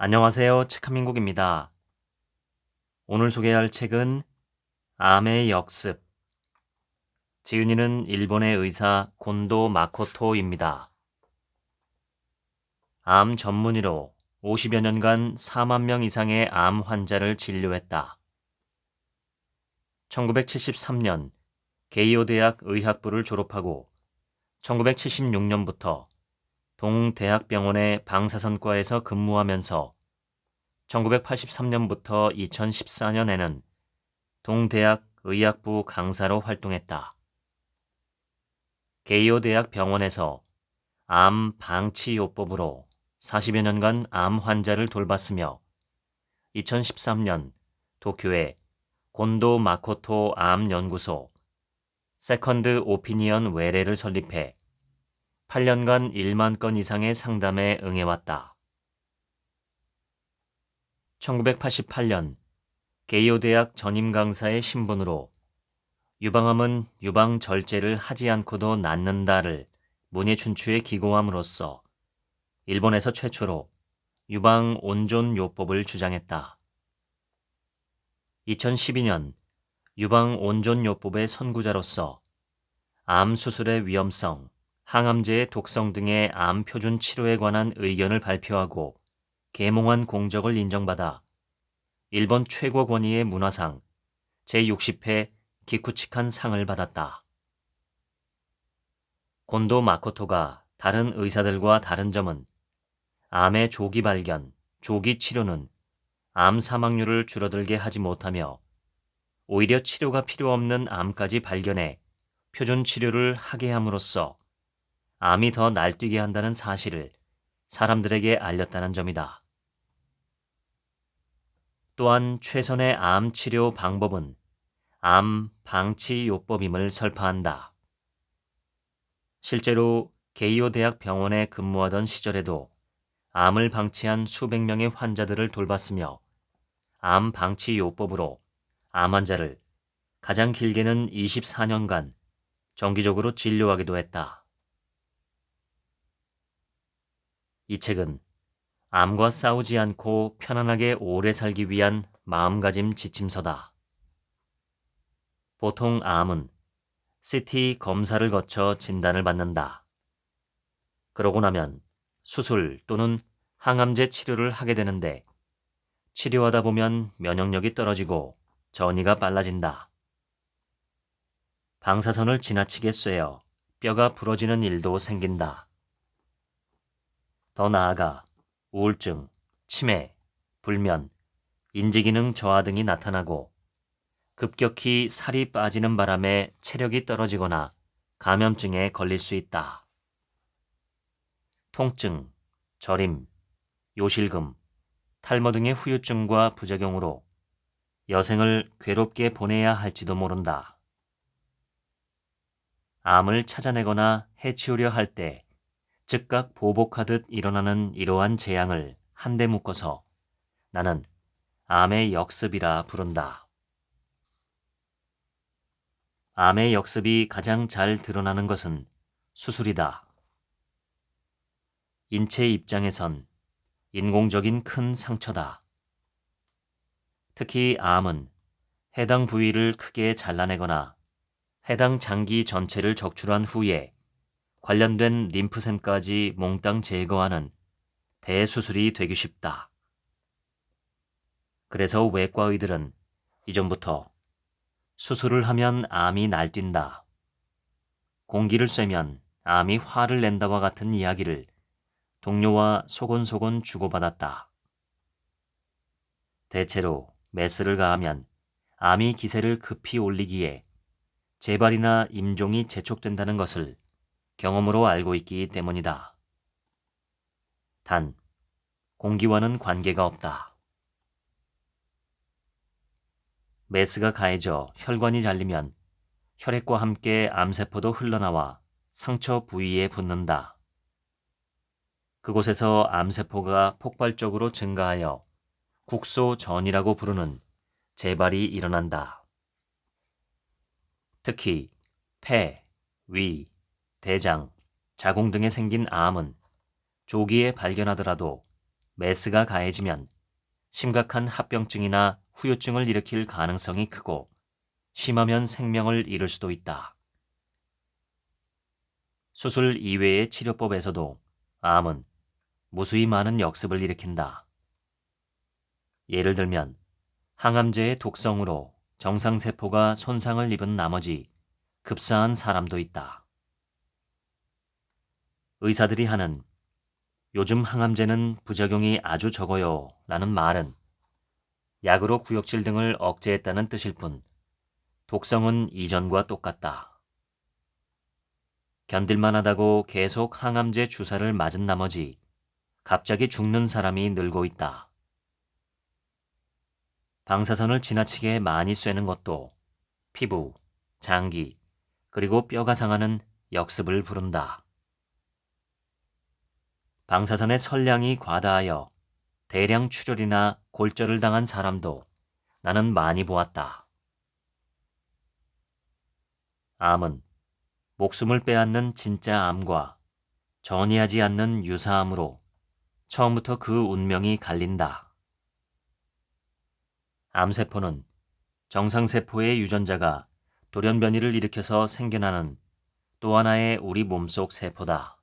안녕하세요. 책한민국입니다. 오늘 소개할 책은 암의 역습. 지은이는 일본의 의사 곤도 마코토입니다. 암 전문의로 50여 년간 4만 명 이상의 암 환자를 진료했다. 1973년 게이오 대학 의학부를 졸업하고 1976년부터 동대학병원의 방사선과에서 근무하면서 1983년부터 2014년에는 동대학 의학부 강사로 활동했다. 게이오 대학 병원에서 암 방치요법으로 40여 년간 암 환자를 돌봤으며 2013년 도쿄의 곤도 마코토 암 연구소 세컨드 오피니언 외래를 설립해 8년간 1만 건 이상의 상담에 응해왔다. 1988년 게이오 대학 전임 강사의 신분으로 유방암은 유방 절제를 하지 않고도 낫는다를 문예춘추에 기고함으로써 일본에서 최초로 유방 온존요법을 주장했다. 2012년 유방 온존요법의 선구자로서 암 수술의 위험성, 항암제의 독성 등의 암 표준 치료에 관한 의견을 발표하고 계몽한 공적을 인정받아 일본 최고 권위의 문화상 제60회 기쿠치칸 상을 받았다. 곤도 마코토가 다른 의사들과 다른 점은 암의 조기 발견, 조기 치료는 암 사망률을 줄어들게 하지 못하며 오히려 치료가 필요 없는 암까지 발견해 표준 치료를 하게 함으로써 암이 더 날뛰게 한다는 사실을 사람들에게 알렸다는 점이다. 또한 최선의 암 치료 방법은 암 방치요법임을 설파한다. 실제로 게이오 대학 병원에 근무하던 시절에도 암을 방치한 수백 명의 환자들을 돌봤으며 암 방치요법으로 암 환자를 가장 길게는 24년간 정기적으로 진료하기도 했다. 이 책은 암과 싸우지 않고 편안하게 오래 살기 위한 마음가짐 지침서다. 보통 암은 CT 검사를 거쳐 진단을 받는다. 그러고 나면 수술 또는 항암제 치료를 하게 되는데 치료하다 보면 면역력이 떨어지고 전이가 빨라진다. 방사선을 지나치게 쐬어 뼈가 부러지는 일도 생긴다. 더 나아가 우울증, 치매, 불면, 인지기능 저하 등이 나타나고 급격히 살이 빠지는 바람에 체력이 떨어지거나 감염증에 걸릴 수 있다. 통증, 저림, 요실금, 탈모 등의 후유증과 부작용으로 여생을 괴롭게 보내야 할지도 모른다. 암을 찾아내거나 해치우려 할 때 즉각 보복하듯 일어나는 이러한 재앙을 한데 묶어서 나는 암의 역습이라 부른다. 암의 역습이 가장 잘 드러나는 것은 수술이다. 인체 입장에선 인공적인 큰 상처다. 특히 암은 해당 부위를 크게 잘라내거나 해당 장기 전체를 적출한 후에 관련된 림프샘까지 몽땅 제거하는 대수술이 되기 쉽다. 그래서 외과의들은 이전부터 수술을 하면 암이 날뛴다. 공기를 쐬면 암이 화를 낸다와 같은 이야기를 동료와 소곤소곤 주고받았다. 대체로 메스를 가하면 암이 기세를 급히 올리기에 재발이나 임종이 재촉된다는 것을 경험으로 알고 있기 때문이다. 단, 공기와는 관계가 없다. 메스가 가해져 혈관이 잘리면 혈액과 함께 암세포도 흘러나와 상처 부위에 붙는다. 그곳에서 암세포가 폭발적으로 증가하여 국소전이라고 부르는 재발이 일어난다. 특히 폐, 위, 대장, 자궁 등에 생긴 암은 조기에 발견하더라도 메스가 가해지면 심각한 합병증이나 후유증을 일으킬 가능성이 크고 심하면 생명을 잃을 수도 있다. 수술 이외의 치료법에서도 암은 무수히 많은 역습을 일으킨다. 예를 들면 항암제의 독성으로 정상세포가 손상을 입은 나머지 급사한 사람도 있다. 의사들이 하는 요즘 항암제는 부작용이 아주 적어요 라는 말은 약으로 구역질 등을 억제했다는 뜻일 뿐 독성은 이전과 똑같다. 견딜만 하다고 계속 항암제 주사를 맞은 나머지 갑자기 죽는 사람이 늘고 있다. 방사선을 지나치게 많이 쐬는 것도 피부, 장기, 그리고 뼈가 상하는 역습을 부른다. 방사선의 선량이 과다하여 대량 출혈이나 골절을 당한 사람도 나는 많이 보았다. 암은 목숨을 빼앗는 진짜 암과 전이하지 않는 유사암으로 처음부터 그 운명이 갈린다. 암세포는 정상세포의 유전자가 돌연변이를 일으켜서 생겨나는 또 하나의 우리 몸속 세포다.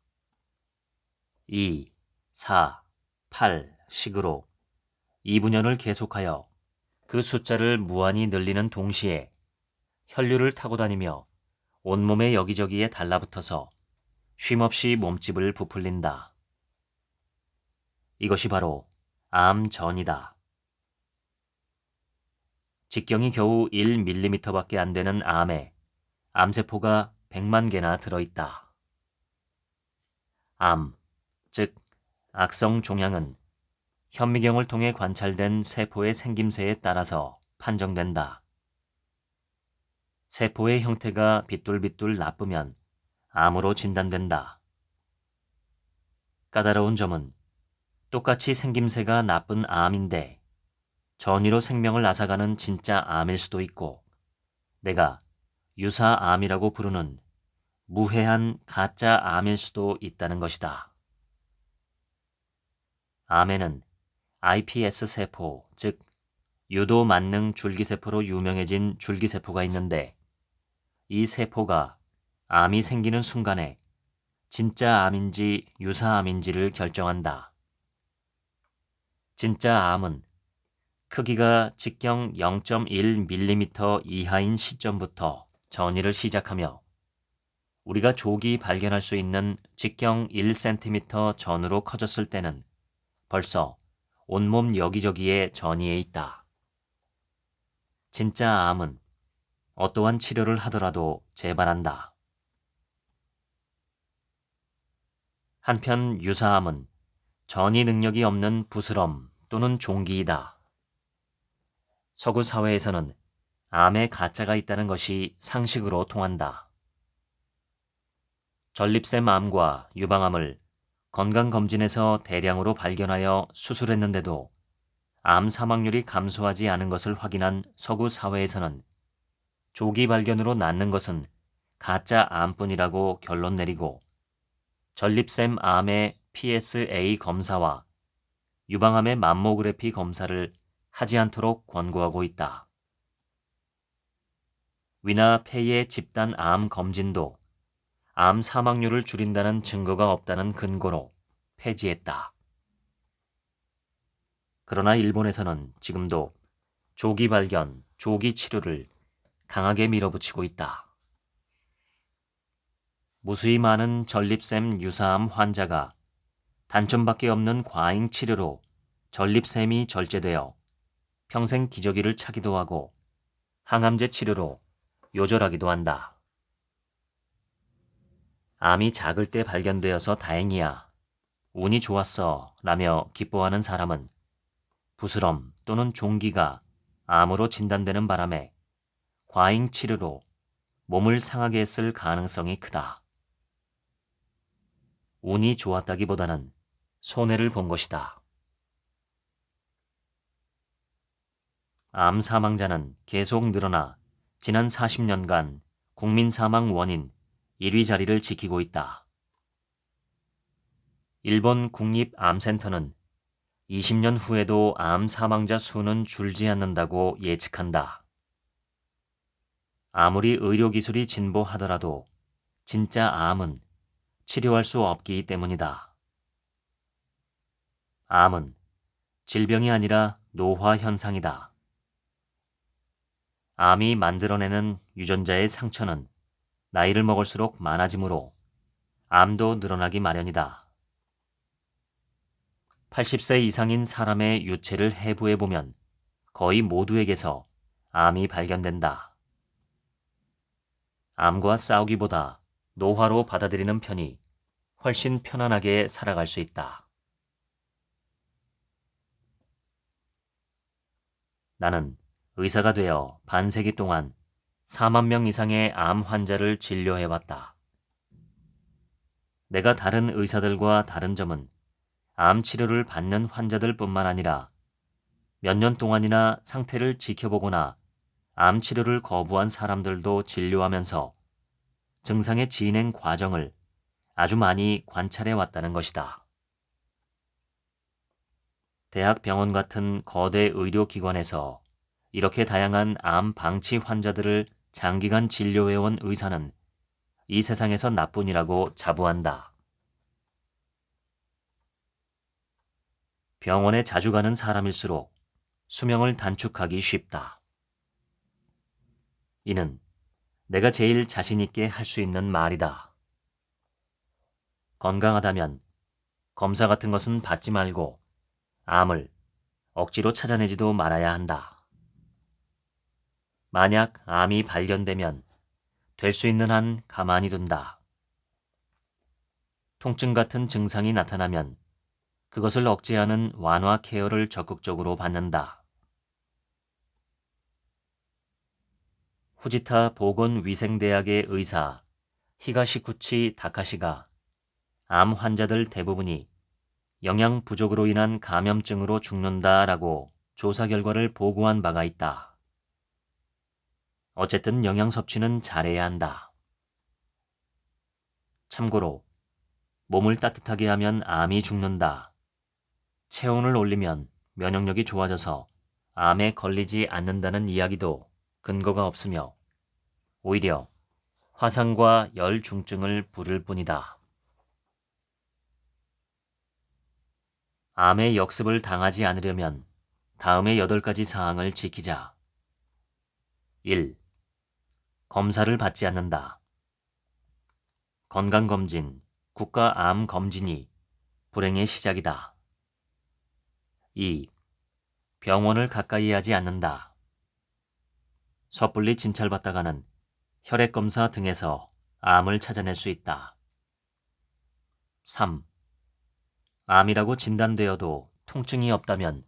2, 4, 8 식으로 2분연을 계속하여 그 숫자를 무한히 늘리는 동시에 혈류를 타고 다니며 온몸의 여기저기에 달라붙어서 쉼없이 몸집을 부풀린다. 이것이 바로 암전이다. 직경이 겨우 1mm밖에 안 되는 암에 암세포가 100만 개나 들어있다. 암, 즉 악성 종양은 현미경을 통해 관찰된 세포의 생김새에 따라서 판정된다. 세포의 형태가 비뚤비뚤 나쁘면 암으로 진단된다. 까다로운 점은 똑같이 생김새가 나쁜 암인데 전이로 생명을 앗아가는 진짜 암일 수도 있고 내가 유사암이라고 부르는 무해한 가짜 암일 수도 있다는 것이다. 암에는 iPS 세포, 즉 유도 만능 줄기세포로 유명해진 줄기세포가 있는데 이 세포가 암이 생기는 순간에 진짜 암인지 유사암인지를 결정한다. 진짜 암은 크기가 직경 0.1mm 이하인 시점부터 전이를 시작하며 우리가 조기 발견할 수 있는 직경 1cm 전으로 커졌을 때는 벌써 온몸 여기저기에 전이에 있다. 진짜 암은 어떠한 치료를 하더라도 재발한다. 한편 유사암은 전이 능력이 없는 부스럼 또는 종기이다. 서구 사회에서는 암에 가짜가 있다는 것이 상식으로 통한다. 전립샘 암과 유방암을 건강검진에서 대량으로 발견하여 수술했는데도 암 사망률이 감소하지 않은 것을 확인한 서구 사회에서는 조기 발견으로 낫는 것은 가짜 암뿐이라고 결론 내리고 전립샘 암의 PSA 검사와 유방암의 맘모그래피 검사를 하지 않도록 권고하고 있다. 위나 폐의 집단 암 검진도 암 사망률을 줄인다는 증거가 없다는 근거로 폐지했다. 그러나 일본에서는 지금도 조기 발견, 조기 치료를 강하게 밀어붙이고 있다. 무수히 많은 전립샘 유사암 환자가 단점밖에 없는 과잉 치료로 전립샘이 절제되어 평생 기저귀를 차기도 하고 항암제 치료로 요절하기도 한다. 암이 작을 때 발견되어서 다행이야. 운이 좋았어 라며 기뻐하는 사람은 부스럼 또는 종기가 암으로 진단되는 바람에 과잉 치료로 몸을 상하게 했을 가능성이 크다. 운이 좋았다기보다는 손해를 본 것이다. 암 사망자는 계속 늘어나 지난 40년간 국민 사망 원인 1위 자리를 지키고 있다. 일본 국립암센터는 20년 후에도 암 사망자 수는 줄지 않는다고 예측한다. 아무리 의료기술이 진보하더라도 진짜 암은 치료할 수 없기 때문이다. 암은 질병이 아니라 노화 현상이다. 암이 만들어내는 유전자의 상처는 나이를 먹을수록 많아지므로 암도 늘어나기 마련이다. 80세 이상인 사람의 유체를 해부해보면 거의 모두에게서 암이 발견된다. 암과 싸우기보다 노화로 받아들이는 편이 훨씬 편안하게 살아갈 수 있다. 나는 의사가 되어 반세기 동안 4만 명 이상의 암 환자를 진료해왔다. 내가 다른 의사들과 다른 점은 암 치료를 받는 환자들뿐만 아니라 몇 년 동안이나 상태를 지켜보거나 암 치료를 거부한 사람들도 진료하면서 증상의 진행 과정을 아주 많이 관찰해 왔다는 것이다. 대학 병원 같은 거대 의료기관에서 이렇게 다양한 암 방치 환자들을 장기간 진료해온 의사는 이 세상에서 나뿐이라고 자부한다. 병원에 자주 가는 사람일수록 수명을 단축하기 쉽다. 이는 내가 제일 자신 있게 할 수 있는 말이다. 건강하다면 검사 같은 것은 받지 말고 암을 억지로 찾아내지도 말아야 한다. 만약 암이 발견되면 될 수 있는 한 가만히 둔다. 통증 같은 증상이 나타나면 그것을 억제하는 완화 케어를 적극적으로 받는다. 후지타 보건위생대학의 의사 히가시쿠치 다카시가 암 환자들 대부분이 영양 부족으로 인한 감염증으로 죽는다라고 조사 결과를 보고한 바가 있다. 어쨌든 영양 섭취는 잘해야 한다. 참고로 몸을 따뜻하게 하면 암이 죽는다. 체온을 올리면 면역력이 좋아져서 암에 걸리지 않는다는 이야기도 근거가 없으며 오히려 화상과 열중증을 부를 뿐이다. 암의 역습을 당하지 않으려면 다음의 8가지 사항을 지키자. 1. 검사를 받지 않는다. 건강검진, 국가암검진이 불행의 시작이다. 2. 병원을 가까이 하지 않는다. 섣불리 진찰받다가는 혈액검사 등에서 암을 찾아낼 수 있다. 3. 암이라고 진단되어도 통증이 없다면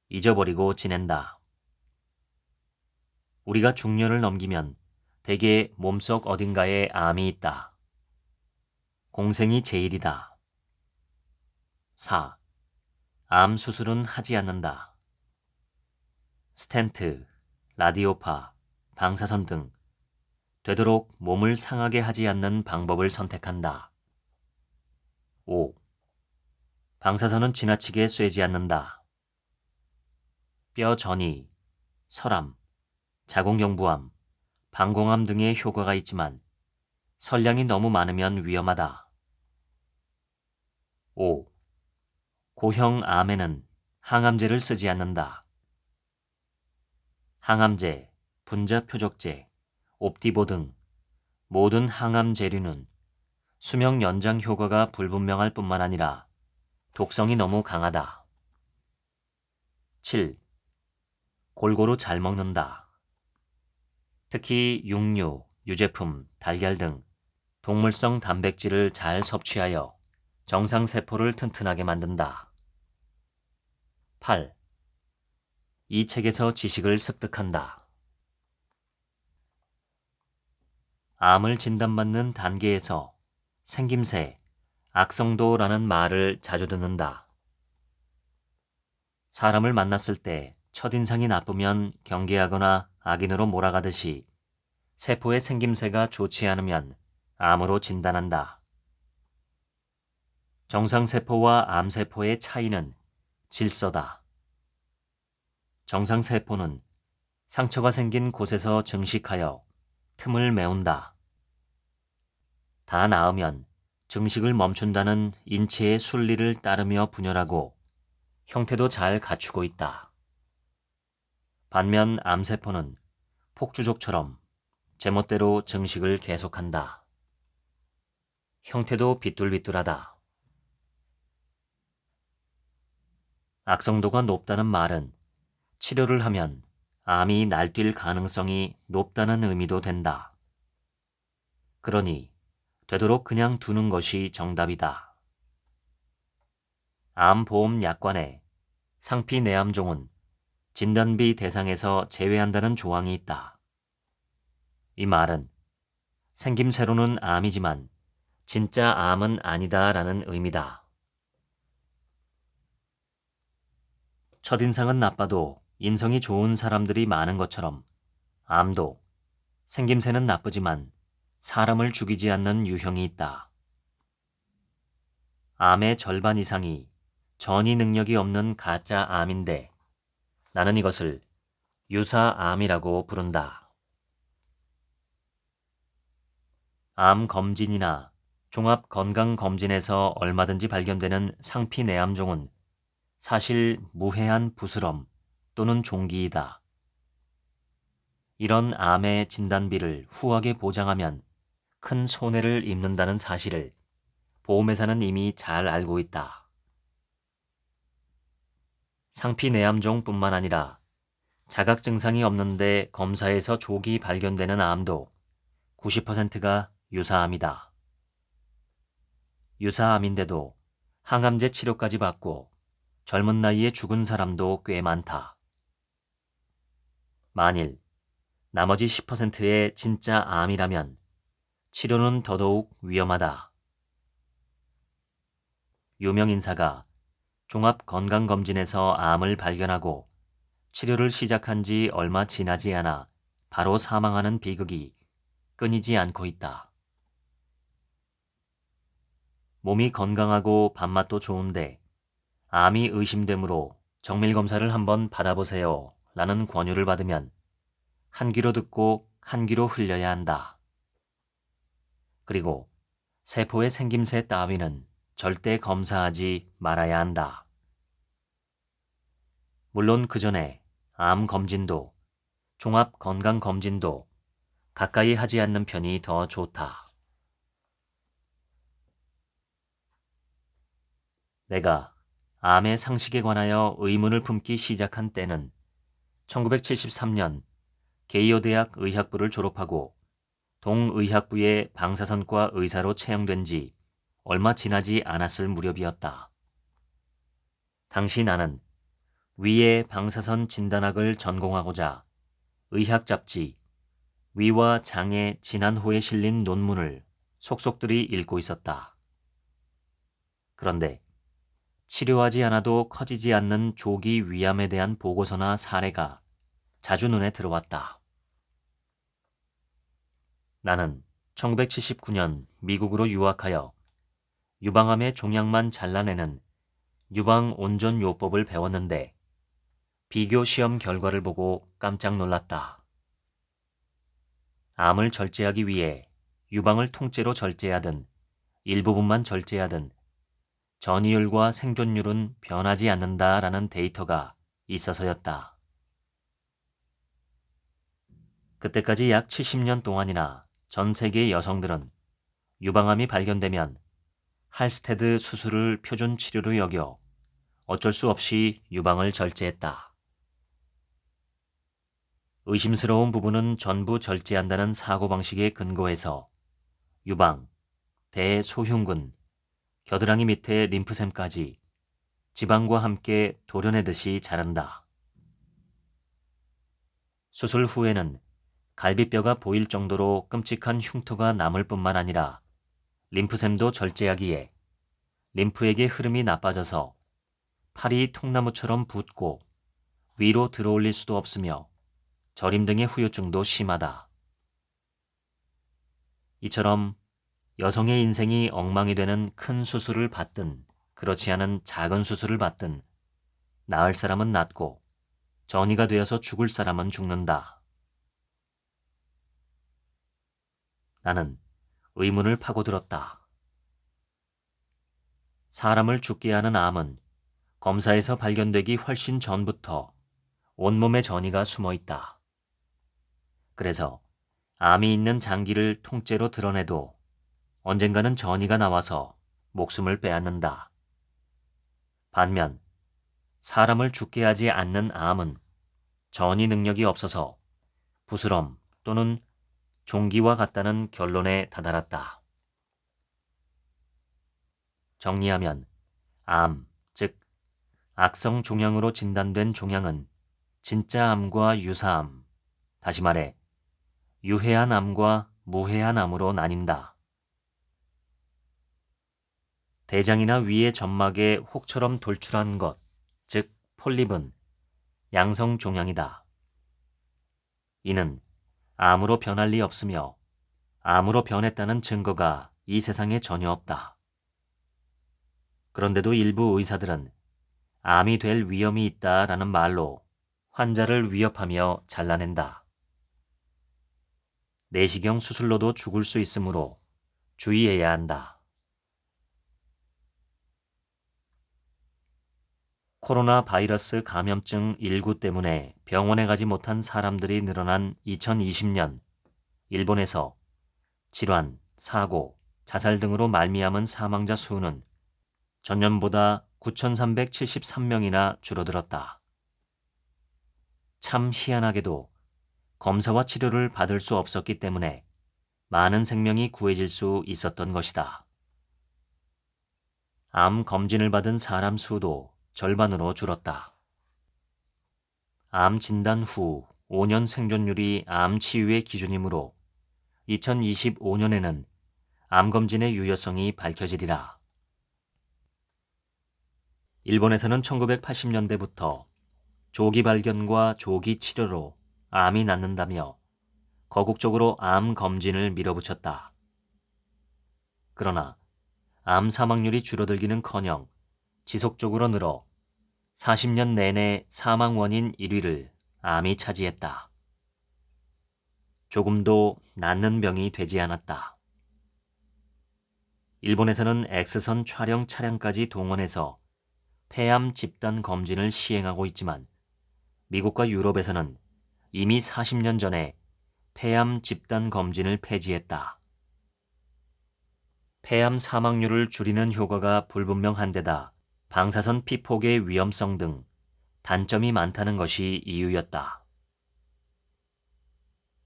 잊어버리고 지낸다. 우리가 중년을 넘기면 대개 몸속 어딘가에 암이 있다. 공생이 제일이다. 4. 암 수술은 하지 않는다. 스텐트, 라디오파, 방사선 등 되도록 몸을 상하게 하지 않는 방법을 선택한다. 5. 방사선은 지나치게 쐬지 않는다. 뼈 전이, 설암, 자궁경부암, 방공암 등의 효과가 있지만 설량이 너무 많으면 위험하다. 5. 고형 암에는 항암제를 쓰지 않는다. 항암제, 분자표적제, 옵디보 등 모든 항암 제류는 수명 연장 효과가 불분명할 뿐만 아니라 독성이 너무 강하다. 7. 골고루 잘 먹는다. 특히 육류, 유제품, 달걀 등 동물성 단백질을 잘 섭취하여 정상세포를 튼튼하게 만든다. 8. 이 책에서 지식을 습득한다. 암을 진단받는 단계에서 생김새, 악성도라는 말을 자주 듣는다. 사람을 만났을 때 첫인상이 나쁘면 경계하거나 악인으로 몰아가듯이 세포의 생김새가 좋지 않으면 암으로 진단한다. 정상세포와 암세포의 차이는 질서다. 정상세포는 상처가 생긴 곳에서 증식하여 틈을 메운다. 다 나으면 증식을 멈춘다는 인체의 순리를 따르며 분열하고 형태도 잘 갖추고 있다. 반면 암세포는 폭주족처럼 제멋대로 증식을 계속한다. 형태도 비뚤비뚤하다. 악성도가 높다는 말은 치료를 하면 암이 날뛸 가능성이 높다는 의미도 된다. 그러니 되도록 그냥 두는 것이 정답이다. 암보험약관에 상피내암종은 진단비 대상에서 제외한다는 조항이 있다. 이 말은 생김새로는 암이지만 진짜 암은 아니다라는 의미다. 첫인상은 나빠도 인성이 좋은 사람들이 많은 것처럼 암도 생김새는 나쁘지만 사람을 죽이지 않는 유형이 있다. 암의 절반 이상이 전이 능력이 없는 가짜 암인데 나는 이것을 유사암이라고 부른다. 암 검진이나 종합건강검진에서 얼마든지 발견되는 상피내암종은 사실 무해한 부스럼 또는 종기이다. 이런 암의 진단비를 후하게 보장하면 큰 손해를 입는다는 사실을 보험회사는 이미 잘 알고 있다. 상피내암종뿐만 아니라 자각 증상이 없는데 검사에서 조기 발견되는 암도 90%가 유사암이다. 유사암인데도 항암제 치료까지 받고 젊은 나이에 죽은 사람도 꽤 많다. 만일 나머지 10%의 진짜 암이라면 치료는 더더욱 위험하다. 유명 인사가 종합건강검진에서 암을 발견하고 치료를 시작한 지 얼마 지나지 않아 바로 사망하는 비극이 끊이지 않고 있다. 몸이 건강하고 밥맛도 좋은데 암이 의심되므로 정밀검사를 한번 받아보세요 라는 권유를 받으면 한 귀로 듣고 한 귀로 흘려야 한다. 그리고 세포의 생김새 따위는 절대 검사하지 말아야 한다. 물론 그 전에 암 검진도 종합건강검진도 가까이 하지 않는 편이 더 좋다. 내가 암의 상식에 관하여 의문을 품기 시작한 때는 1973년 게이오 대학 의학부를 졸업하고 동의학부의 방사선과 의사로 채용된 지 얼마 지나지 않았을 무렵이었다. 당시 나는 위의 방사선 진단학을 전공하고자 의학 잡지 위와 장의 진한호에 실린 논문을 속속들이 읽고 있었다. 그런데 치료하지 않아도 커지지 않는 조기 위암에 대한 보고서나 사례가 자주 눈에 들어왔다. 나는 1979년 미국으로 유학하여 유방암의 종양만 잘라내는 유방온전요법을 배웠는데 비교 시험 결과를 보고 깜짝 놀랐다. 암을 절제하기 위해 유방을 통째로 절제하든 일부분만 절제하든 전이율과 생존율은 변하지 않는다라는 데이터가 있어서였다. 그때까지 약 70년 동안이나 전 세계의 여성들은 유방암이 발견되면 할스테드 수술을 표준 치료로 여겨 어쩔 수 없이 유방을 절제했다. 의심스러운 부분은 전부 절제한다는 사고방식에 근거해서 유방, 대소흉근, 겨드랑이 밑에 림프샘까지 지방과 함께 도려내듯이 자른다. 수술 후에는 갈비뼈가 보일 정도로 끔찍한 흉터가 남을 뿐만 아니라 림프샘도 절제하기에 림프액의 흐름이 나빠져서 팔이 통나무처럼 붓고 위로 들어올릴 수도 없으며 저림 등의 후유증도 심하다. 이처럼 여성의 인생이 엉망이 되는 큰 수술을 받든 그렇지 않은 작은 수술을 받든 나을 사람은 낫고 전이가 되어서 죽을 사람은 죽는다. 나는 의문을 파고들었다. 사람을 죽게 하는 암은 검사에서 발견되기 훨씬 전부터 온몸에 전이가 숨어 있다. 그래서 암이 있는 장기를 통째로 드러내도 언젠가는 전이가 나와서 목숨을 빼앗는다. 반면 사람을 죽게 하지 않는 암은 전이 능력이 없어서 부스럼 또는 종기와 같다는 결론에 다다랐다. 정리하면 암, 즉 악성 종양으로 진단된 종양은 진짜 암과 유사암, 다시 말해 유해한 암과 무해한 암으로 나뉜다. 대장이나 위의 점막에 혹처럼 돌출한 것, 즉 폴립은 양성 종양이다. 이는 암으로 변할 리 없으며 암으로 변했다는 증거가 이 세상에 전혀 없다. 그런데도 일부 의사들은 암이 될 위험이 있다라는 말로 환자를 위협하며 잘라낸다. 내시경 수술로도 죽을 수 있으므로 주의해야 한다. 코로나 바이러스 감염증 19 때문에 병원에 가지 못한 사람들이 늘어난 2020년, 일본에서 질환, 사고, 자살 등으로 말미암은 사망자 수는 전년보다 9,373명이나 줄어들었다. 참 희한하게도 검사와 치료를 받을 수 없었기 때문에 많은 생명이 구해질 수 있었던 것이다. 암 검진을 받은 사람 수도 절반으로 줄었다. 암 진단 후 5년 생존율이 암 치유의 기준이므로 2025년에는 암 검진의 유효성이 밝혀지리라. 일본에서는 1980년대부터 조기 발견과 조기 치료로 암이 낫는다며 거국적으로 암 검진을 밀어붙였다. 그러나 암 사망률이 줄어들기는커녕 지속적으로 늘어 40년 내내 사망 원인 1위를 암이 차지했다. 조금도 낫는 병이 되지 않았다. 일본에서는 X선 촬영 차량까지 동원해서 폐암 집단 검진을 시행하고 있지만 미국과 유럽에서는 이미 40년 전에 폐암 집단 검진을 폐지했다. 폐암 사망률을 줄이는 효과가 불분명한 데다 방사선 피폭의 위험성 등 단점이 많다는 것이 이유였다.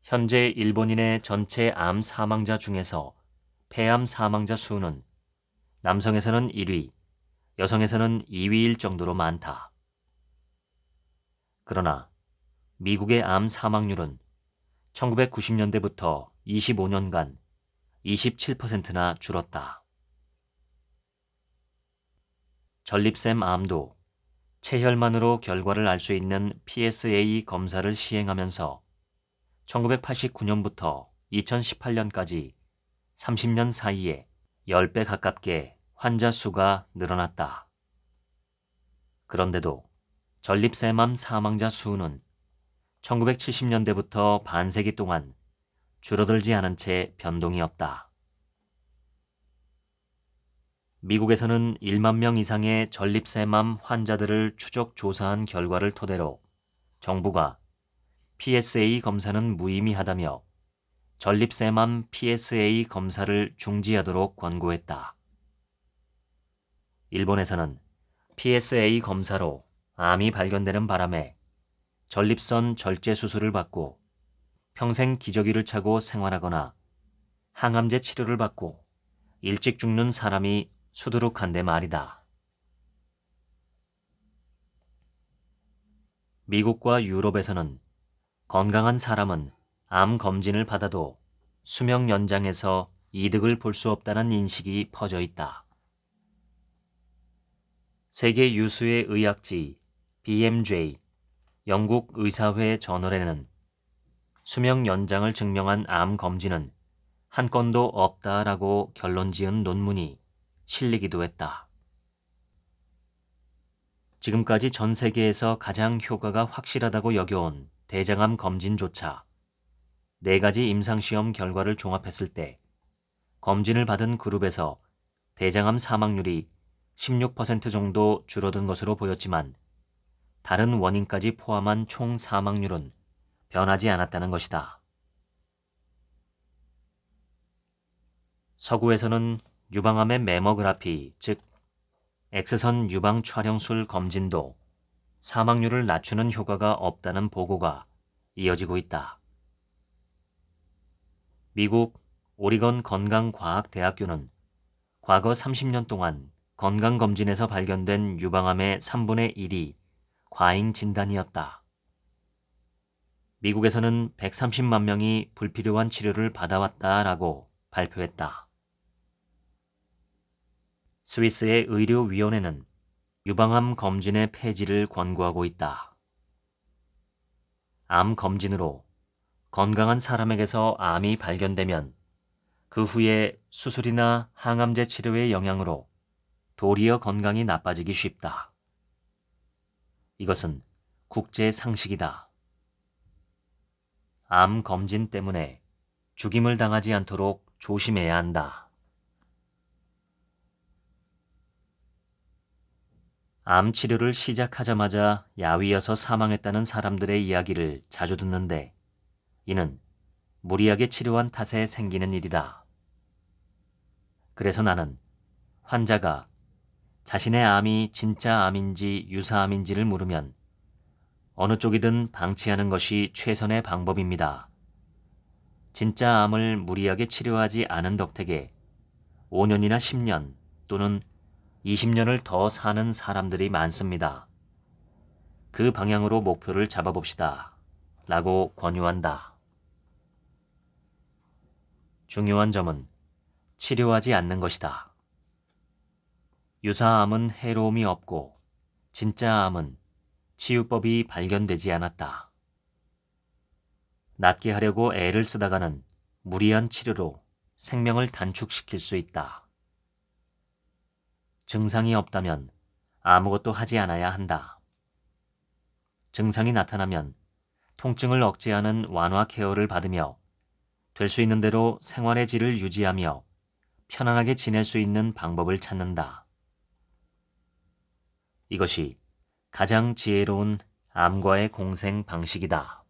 현재 일본인의 전체 암 사망자 중에서 폐암 사망자 수는 남성에서는 1위, 여성에서는 2위일 정도로 많다. 그러나 미국의 암 사망률은 1990년대부터 25년간 27%나 줄었다. 전립샘 암도 체혈만으로 결과를 알 수 있는 PSA 검사를 시행하면서 1989년부터 2018년까지 30년 사이에 10배 가깝게 환자 수가 늘어났다. 그런데도 전립샘암 사망자 수는 1970년대부터 반세기 동안 줄어들지 않은 채 변동이 없다. 미국에서는 1만 명 이상의 전립샘암 환자들을 추적 조사한 결과를 토대로 정부가 PSA 검사는 무의미하다며 전립샘암 PSA 검사를 중지하도록 권고했다. 일본에서는 PSA 검사로 암이 발견되는 바람에 전립선 절제 수술을 받고 평생 기저귀를 차고 생활하거나 항암제 치료를 받고 일찍 죽는 사람이 수두룩한데 말이다. 미국과 유럽에서는 건강한 사람은 암 검진을 받아도 수명 연장에서 이득을 볼 수 없다는 인식이 퍼져 있다. 세계 유수의 의학지 BMJ 영국 의사회 저널에는 수명 연장을 증명한 암 검진은 한 건도 없다라고 결론 지은 논문이 실리기도 했다. 지금까지 전 세계에서 가장 효과가 확실하다고 여겨온 대장암 검진조차 4가지 임상시험 결과를 종합했을 때 검진을 받은 그룹에서 대장암 사망률이 16% 정도 줄어든 것으로 보였지만 다른 원인까지 포함한 총 사망률은 변하지 않았다는 것이다. 서구에서는 유방암의 매모그라피, 즉 X선 유방 촬영술 검진도 사망률을 낮추는 효과가 없다는 보고가 이어지고 있다. 미국 오리건 건강과학대학교는 과거 30년 동안 건강검진에서 발견된 유방암의 3분의 1이 과잉 진단이었다. 미국에서는 130만 명이 불필요한 치료를 받아왔다라고 발표했다. 스위스의 의료위원회는 유방암 검진의 폐지를 권고하고 있다. 암 검진으로 건강한 사람에게서 암이 발견되면 그 후에 수술이나 항암제 치료의 영향으로 도리어 건강이 나빠지기 쉽다. 이것은 국제 상식이다. 암 검진 때문에 죽임을 당하지 않도록 조심해야 한다. 암 치료를 시작하자마자 야위어서 사망했다는 사람들의 이야기를 자주 듣는데 이는 무리하게 치료한 탓에 생기는 일이다. 그래서 나는 환자가 자신의 암이 진짜 암인지 유사암인지를 물으면 어느 쪽이든 방치하는 것이 최선의 방법입니다. 진짜 암을 무리하게 치료하지 않은 덕택에 5년이나 10년 또는 20년을 더 사는 사람들이 많습니다. 그 방향으로 목표를 잡아봅시다. 라고 권유한다. 중요한 점은 치료하지 않는 것이다. 유사암은 해로움이 없고 진짜 암은 치유법이 발견되지 않았다. 낫게 하려고 애를 쓰다가는 무리한 치료로 생명을 단축시킬 수 있다. 증상이 없다면 아무것도 하지 않아야 한다. 증상이 나타나면 통증을 억제하는 완화 케어를 받으며 될 수 있는 대로 생활의 질을 유지하며 편안하게 지낼 수 있는 방법을 찾는다. 이것이 가장 지혜로운 암과의 공생 방식이다.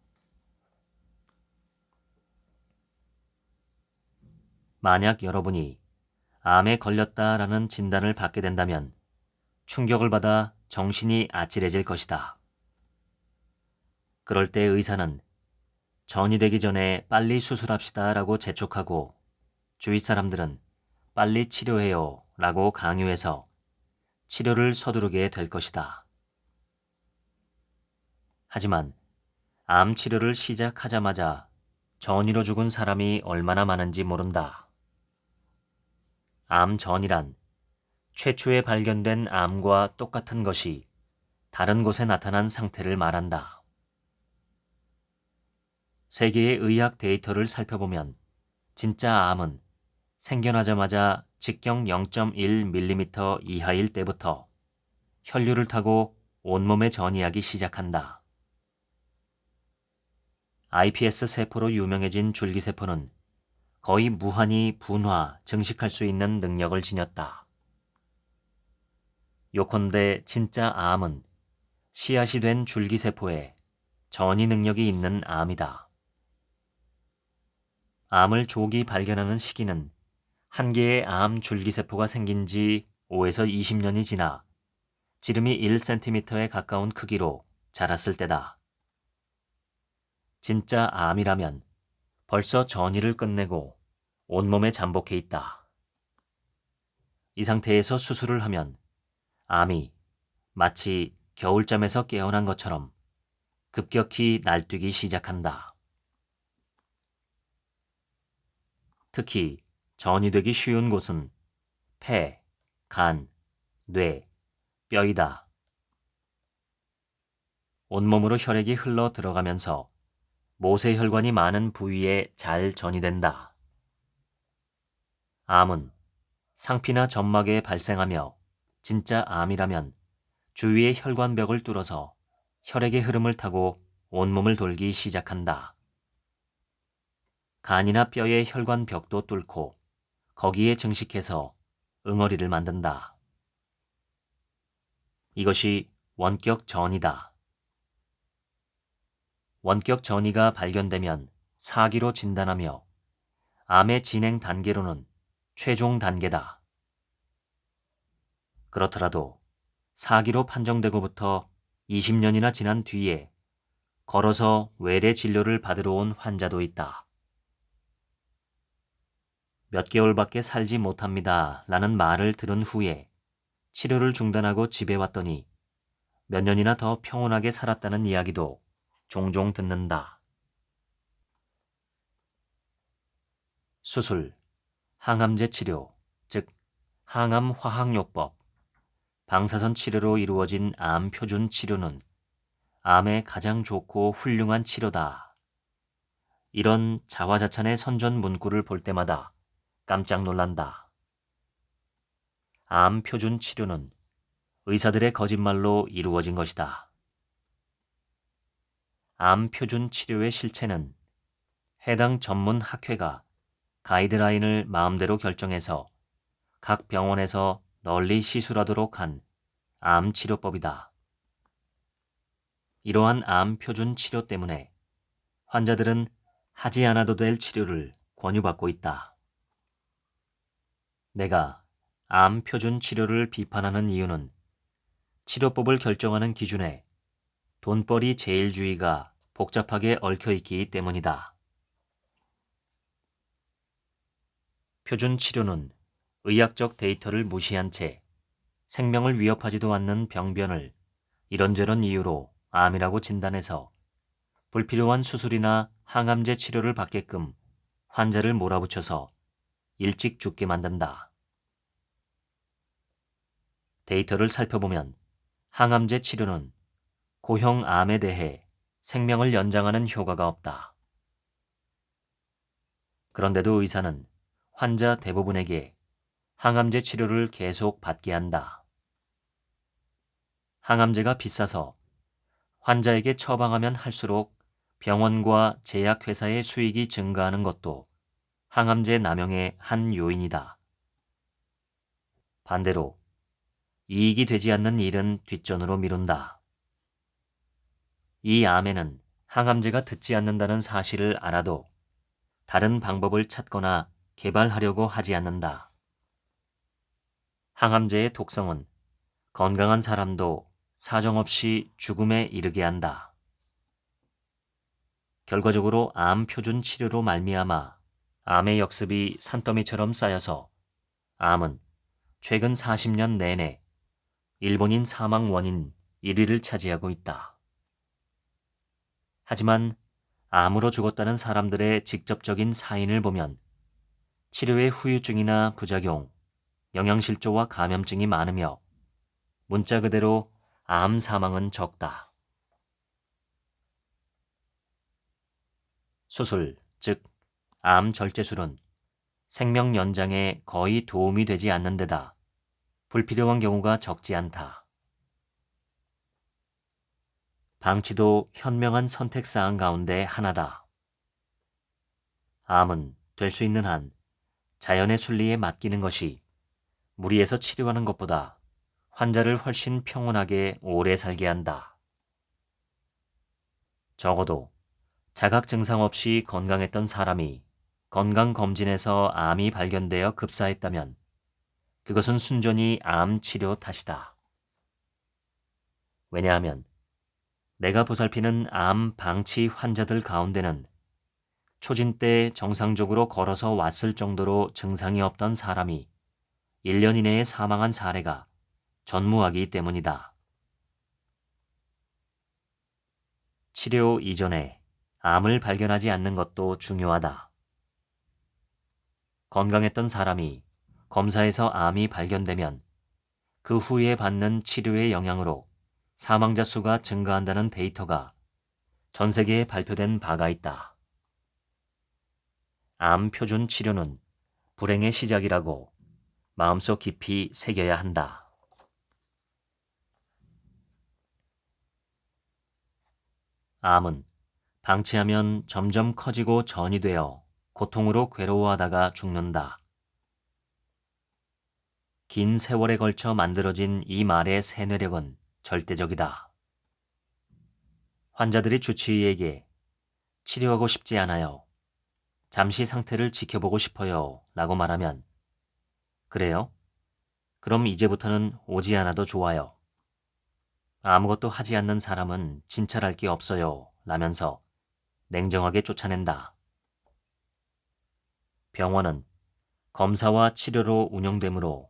만약 여러분이 암에 걸렸다라는 진단을 받게 된다면 충격을 받아 정신이 아찔해질 것이다. 그럴 때 의사는 전이 되기 전에 빨리 수술합시다 라고 재촉하고 주위 사람들은 빨리 치료해요 라고 강요해서 치료를 서두르게 될 것이다. 하지만 암 치료를 시작하자마자 전이로 죽은 사람이 얼마나 많은지 모른다. 암 전이란 최초에 발견된 암과 똑같은 것이 다른 곳에 나타난 상태를 말한다. 세계의 의학 데이터를 살펴보면 진짜 암은 생겨나자마자 직경 0.1mm 이하일 때부터 혈류를 타고 온몸에 전이하기 시작한다. iPS 세포로 유명해진 줄기세포는 거의 무한히 분화, 증식할 수 있는 능력을 지녔다. 요컨대 진짜 암은 씨앗이 된 줄기세포에 전이 능력이 있는 암이다. 암을 조기 발견하는 시기는 한 개의 암 줄기세포가 생긴 지 5에서 20년이 지나 지름이 1cm에 가까운 크기로 자랐을 때다. 진짜 암이라면 벌써 전이를 끝내고 온몸에 잠복해 있다. 이 상태에서 수술을 하면 암이 마치 겨울잠에서 깨어난 것처럼 급격히 날뛰기 시작한다. 특히 전이 되기 쉬운 곳은 폐, 간, 뇌, 뼈이다. 온몸으로 혈액이 흘러 들어가면서 모세혈관이 많은 부위에 잘 전이된다. 암은 상피나 점막에 발생하며 진짜 암이라면 주위의 혈관벽을 뚫어서 혈액의 흐름을 타고 온몸을 돌기 시작한다. 간이나 뼈의 혈관벽도 뚫고 거기에 증식해서 응어리를 만든다. 이것이 원격 전이다. 원격 전이가 발견되면 사기로 진단하며 암의 진행 단계로는 최종 단계다. 그렇더라도 사기로 판정되고부터 20년이나 지난 뒤에 걸어서 외래 진료를 받으러 온 환자도 있다. 몇 개월밖에 살지 못합니다 라는 말을 들은 후에 치료를 중단하고 집에 왔더니 몇 년이나 더 평온하게 살았다는 이야기도 종종 듣는다. 수술, 항암제 치료, 즉 항암화학요법, 방사선 치료로 이루어진 암 표준 치료는 암에 가장 좋고 훌륭한 치료다. 이런 자화자찬의 선전 문구를 볼 때마다 깜짝 놀란다. 암 표준 치료는 의사들의 거짓말로 이루어진 것이다. 암 표준 치료의 실체는 해당 전문 학회가 가이드라인을 마음대로 결정해서 각 병원에서 널리 시술하도록 한 암 치료법이다. 이러한 암 표준 치료 때문에 환자들은 하지 않아도 될 치료를 권유받고 있다. 내가 암 표준 치료를 비판하는 이유는 치료법을 결정하는 기준에 돈벌이 제일주의가 복잡하게 얽혀있기 때문이다. 표준 치료는 의학적 데이터를 무시한 채 생명을 위협하지도 않는 병변을 이런저런 이유로 암이라고 진단해서 불필요한 수술이나 항암제 치료를 받게끔 환자를 몰아붙여서 일찍 죽게 만든다. 데이터를 살펴보면 항암제 치료는 고형 암에 대해 생명을 연장하는 효과가 없다. 그런데도 의사는 환자 대부분에게 항암제 치료를 계속 받게 한다. 항암제가 비싸서 환자에게 처방하면 할수록 병원과 제약회사의 수익이 증가하는 것도 항암제 남용의 한 요인이다. 반대로 이익이 되지 않는 일은 뒷전으로 미룬다. 이 암에는 항암제가 듣지 않는다는 사실을 알아도 다른 방법을 찾거나 개발하려고 하지 않는다. 항암제의 독성은 건강한 사람도 사정없이 죽음에 이르게 한다. 결과적으로 암 표준 치료로 말미암아 암의 역습이 산더미처럼 쌓여서 암은 최근 40년 내내 일본인 사망 원인 1위를 차지하고 있다. 하지만 암으로 죽었다는 사람들의 직접적인 사인을 보면 치료의 후유증이나 부작용, 영양실조와 감염증이 많으며 문자 그대로 암 사망은 적다. 수술, 즉 암 절제술은 생명 연장에 거의 도움이 되지 않는 데다 불필요한 경우가 적지 않다. 방치도 현명한 선택사항 가운데 하나다. 암은 될 수 있는 한 자연의 순리에 맡기는 것이 무리해서 치료하는 것보다 환자를 훨씬 평온하게 오래 살게 한다. 적어도 자각 증상 없이 건강했던 사람이 건강검진에서 암이 발견되어 급사했다면 그것은 순전히 암 치료 탓이다. 왜냐하면 내가 보살피는 암 방치 환자들 가운데는 초진 때 정상적으로 걸어서 왔을 정도로 증상이 없던 사람이 1년 이내에 사망한 사례가 전무하기 때문이다. 치료 이전에 암을 발견하지 않는 것도 중요하다. 건강했던 사람이 검사에서 암이 발견되면 그 후에 받는 치료의 영향으로 사망자 수가 증가한다는 데이터가 전 세계에 발표된 바가 있다. 암 표준 치료는 불행의 시작이라고 마음속 깊이 새겨야 한다. 암은 방치하면 점점 커지고 전이 되어 고통으로 괴로워하다가 죽는다. 긴 세월에 걸쳐 만들어진 이 말의 세뇌력은 절대적이다. 환자들이 주치의에게 치료하고 싶지 않아요. 잠시 상태를 지켜보고 싶어요. 라고 말하면 그래요? 그럼 이제부터는 오지 않아도 좋아요. 아무것도 하지 않는 사람은 진찰할 게 없어요. 라면서 냉정하게 쫓아낸다. 병원은 검사와 치료로 운영되므로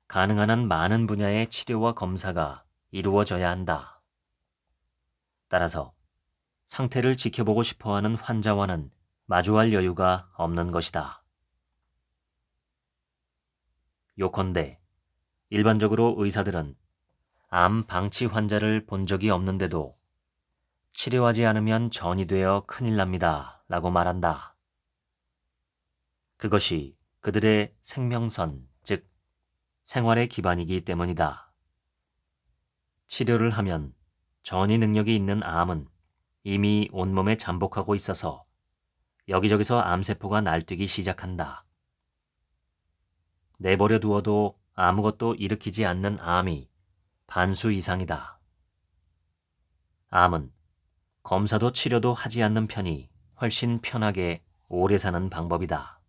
가능한 한 많은 분야의 치료와 검사가 이루어져야 한다. 따라서 상태를 지켜보고 싶어하는 환자와는 마주할 여유가 없는 것이다. 요컨대 일반적으로 의사들은 암 방치 환자를 본 적이 없는데도 치료하지 않으면 전이 되어 큰일 납니다. 라고 말한다. 그것이 그들의 생명선, 즉 생활의 기반이기 때문이다. 치료를 하면 전이 능력이 있는 암은 이미 온몸에 잠복하고 있어서 여기저기서 암세포가 날뛰기 시작한다. 내버려 두어도 아무것도 일으키지 않는 암이 반수 이상이다. 암은 검사도 치료도 하지 않는 편이 훨씬 편하게 오래 사는 방법이다.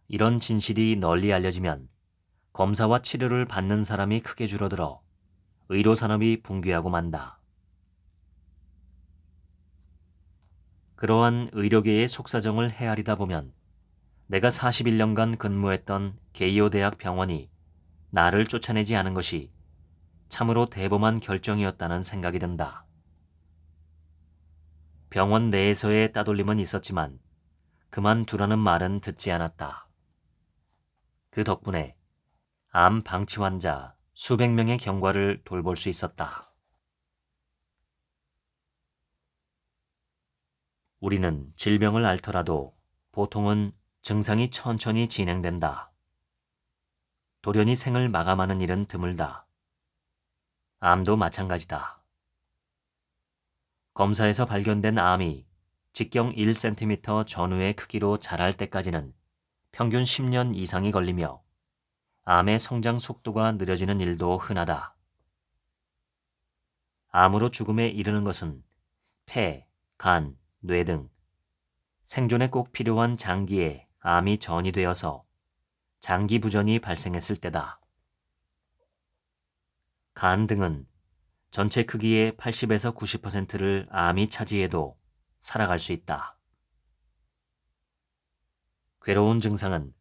이런 진실이 널리 알려지면 검사와 치료를 받는 사람이 크게 줄어들어 의료산업이 붕괴하고 만다. 그러한 의료계의 속사정을 헤아리다 보면 내가 41년간 근무했던 게이오 대학 병원이 나를 쫓아내지 않은 것이 참으로 대범한 결정이었다는 생각이 든다. 병원 내에서의 따돌림은 있었지만 그만두라는 말은 듣지 않았다. 그 덕분에 암 방치 환자 수백 명의 경과를 돌볼 수 있었다. 우리는 질병을 앓더라도 보통은 증상이 천천히 진행된다. 돌연히 생을 마감하는 일은 드물다. 암도 마찬가지다. 검사에서 발견된 암이 직경 1cm 전후의 크기로 자랄 때까지는 평균 10년 이상이 걸리며 암의 성장 속도가 느려지는 일도 흔하다. 암으로 죽음에 이르는 것은 폐, 간, 뇌 등 생존에 꼭 필요한 장기에 암이 전이 되어서 장기 부전이 발생했을 때다. 간 등은 전체 크기의 80에서 90%를 암이 차지해도 살아갈 수 있다. 괴로운 증상은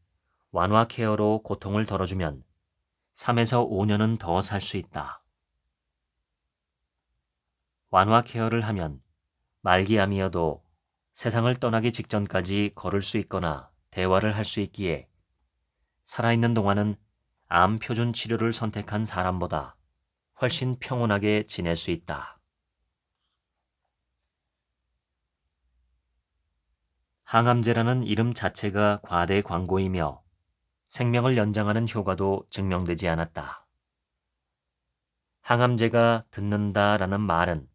완화 케어로 고통을 덜어주면 3에서 5년은 더 살 수 있다. 완화 케어를 하면 말기암이어도 세상을 떠나기 직전까지 걸을 수 있거나 대화를 할 수 있기에 살아있는 동안은 암 표준 치료를 선택한 사람보다 훨씬 평온하게 지낼 수 있다. 항암제라는 이름 자체가 과대 광고이며 생명을 연장하는 효과도 증명되지 않았다. 항암제가 듣는다라는 말은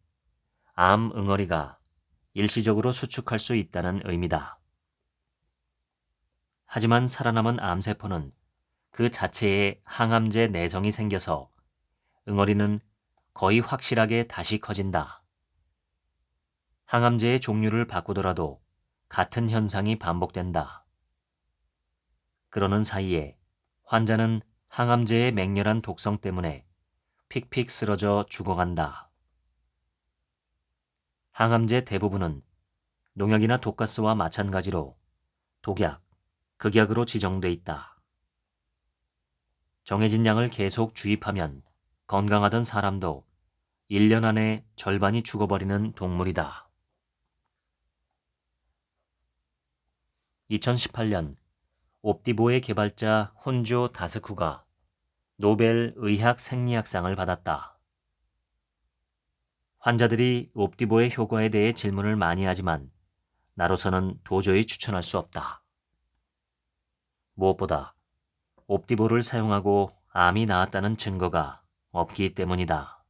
암 응어리가 일시적으로 수축할 수 있다는 의미다. 하지만 살아남은 암세포는 그 자체에 항암제 내성이 생겨서 응어리는 거의 확실하게 다시 커진다. 항암제의 종류를 바꾸더라도 같은 현상이 반복된다. 그러는 사이에 환자는 항암제의 맹렬한 독성 때문에 픽픽 쓰러져 죽어간다. 항암제 대부분은 농약이나 독가스와 마찬가지로 독약, 극약으로 지정돼 있다. 정해진 양을 계속 주입하면 건강하던 사람도 1년 안에 절반이 죽어버리는 동물이다. 2018년 옵디보의 개발자 혼조 다스쿠가 노벨 의학 생리학상을 받았다. 환자들이 옵디보의 효과에 대해 질문을 많이 하지만 나로서는 도저히 추천할 수 없다. 무엇보다 옵디보를 사용하고 암이 나았다는 증거가 없기 때문이다.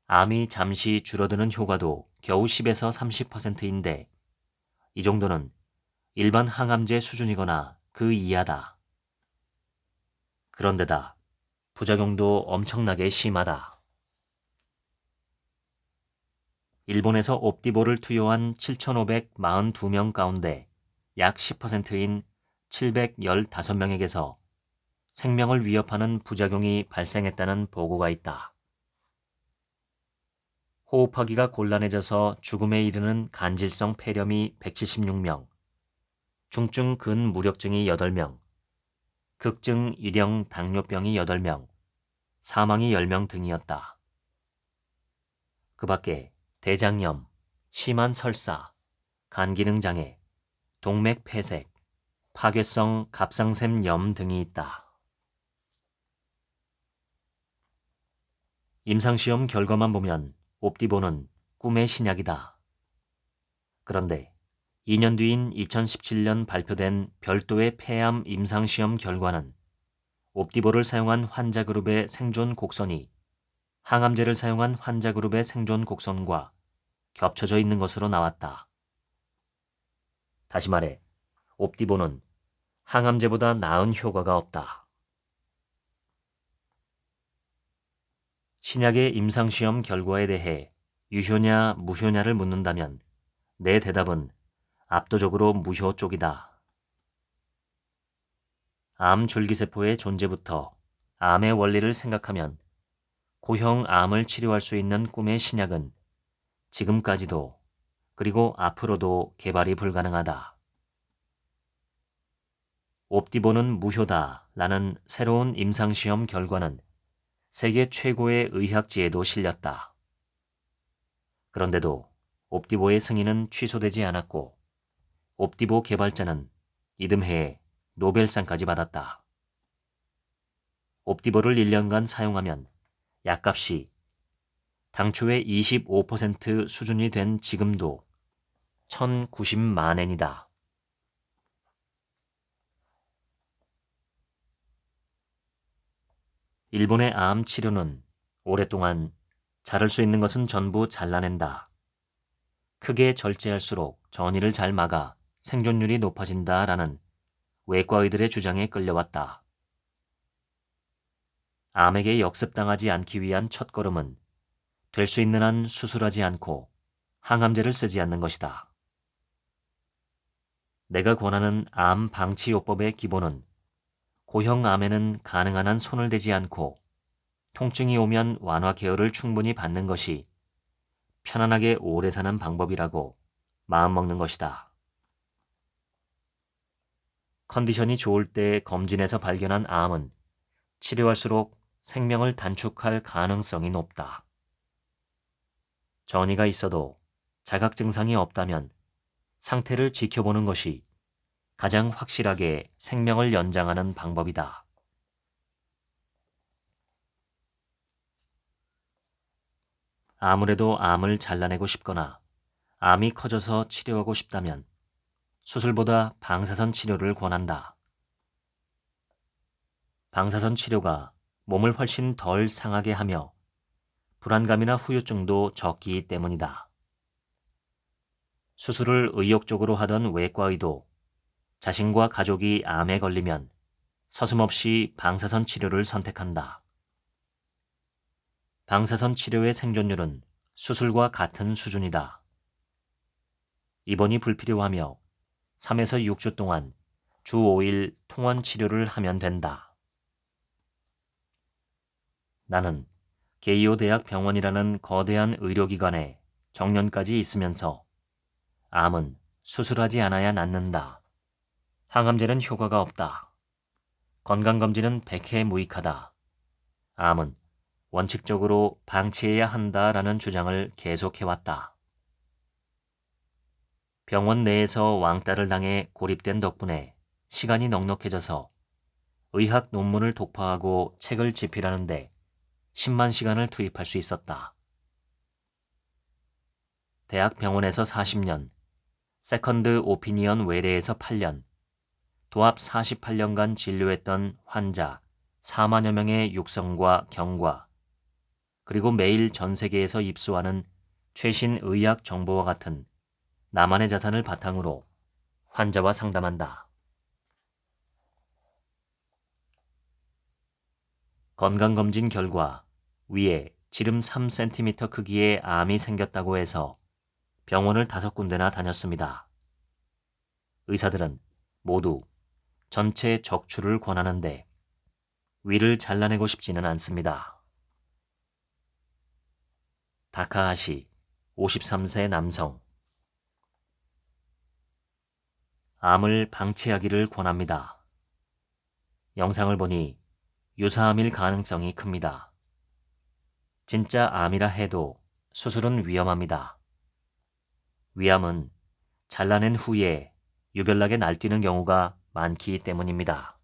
암이 잠시 줄어드는 효과도 겨우 10에서 30%인데 이 정도는 일반 항암제 수준이거나 그 이하다. 그런데다 부작용도 엄청나게 심하다. 일본에서 옵디보를 투여한 7,542명 가운데 약 10%인 715명에게서 생명을 위협하는 부작용이 발생했다는 보고가 있다. 호흡하기가 곤란해져서 죽음에 이르는 간질성 폐렴이 176명, 중증 근무력증이 8명, 극증 일형 당뇨병이 8명, 사망이 10명 등이었다. 그 밖에 대장염, 심한 설사, 간기능장애, 동맥폐색, 파괴성 갑상샘염 등이 있다. 임상시험 결과만 보면 옵디보는 꿈의 신약이다. 그런데 2년 뒤인 2017년 발표된 별도의 폐암 임상시험 결과는 옵디보를 사용한 환자 그룹의 생존 곡선이 항암제를 사용한 환자 그룹의 생존 곡선과 겹쳐져 있는 것으로 나왔다. 다시 말해, 옵디보는 항암제보다 나은 효과가 없다. 신약의 임상시험 결과에 대해 유효냐 무효냐를 묻는다면 내 대답은 압도적으로 무효 쪽이다. 암 줄기세포의 존재부터 암의 원리를 생각하면 고형 암을 치료할 수 있는 꿈의 신약은 지금까지도 그리고 앞으로도 개발이 불가능하다. 옵디보는 무효다라는 새로운 임상시험 결과는 세계 최고의 의학지에도 실렸다. 그런데도 옵디보의 승인은 취소되지 않았고 옵디보 개발자는 이듬해에 노벨상까지 받았다. 옵디보를 1년간 사용하면 약값이 당초의 25% 수준이 된 지금도 1,090만 엔이다. 일본의 암 치료는 오랫동안 자를 수 있는 것은 전부 잘라낸다. 크게 절제할수록 전이를 잘 막아 생존율이 높아진다라는 외과의들의 주장에 끌려왔다. 암에게 역습당하지 않기 위한 첫걸음은 될 수 있는 한 수술하지 않고 항암제를 쓰지 않는 것이다. 내가 권하는 암 방치요법의 기본은 고형 암에는 가능한 한 손을 대지 않고 통증이 오면 완화 케어를 충분히 받는 것이 편안하게 오래 사는 방법이라고 마음먹는 것이다. 컨디션이 좋을 때 검진해서 발견한 암은 치료할수록 생명을 단축할 가능성이 높다. 전이가 있어도 자각 증상이 없다면 상태를 지켜보는 것이 가장 확실하게 생명을 연장하는 방법이다. 아무래도 암을 잘라내고 싶거나 암이 커져서 치료하고 싶다면 수술보다 방사선 치료를 권한다. 방사선 치료가 몸을 훨씬 덜 상하게 하며 불안감이나 후유증도 적기 때문이다. 수술을 의욕적으로 하던 외과의도 자신과 가족이 암에 걸리면 서슴없이 방사선 치료를 선택한다. 방사선 치료의 생존율은 수술과 같은 수준이다. 입원이 불필요하며 3에서 6주 동안 주 5일 통원 치료를 하면 된다. 나는 게이오 대학 병원이라는 거대한 의료기관에 정년까지 있으면서 암은 수술하지 않아야 낫는다. 항암제는 효과가 없다. 건강검진은 백해무익하다. 암은 원칙적으로 방치해야 한다라는 주장을 계속해왔다. 병원 내에서 왕따를 당해 고립된 덕분에 시간이 넉넉해져서 의학 논문을 독파하고 책을 집필하는데 10만 시간을 투입할 수 있었다. 대학 병원에서 40년, 세컨드 오피니언 외래에서 8년, 도합 48년간 진료했던 환자 4만여 명의 육성과 경과, 그리고 매일 전 세계에서 입수하는 최신 의학 정보와 같은 나만의 자산을 바탕으로 환자와 상담한다. 건강검진 결과 위에 지름 3cm 크기의 암이 생겼다고 해서 병원을 5군데나 다녔습니다. 의사들은 모두 전체 적출을 권하는데 위를 잘라내고 싶지는 않습니다. 다카하시 53세 남성. 암을 방치하기를 권합니다. 영상을 보니 유사암일 가능성이 큽니다. 진짜 암이라 해도 수술은 위험합니다. 위암은 잘라낸 후에 유별나게 날뛰는 경우가 많기 때문입니다.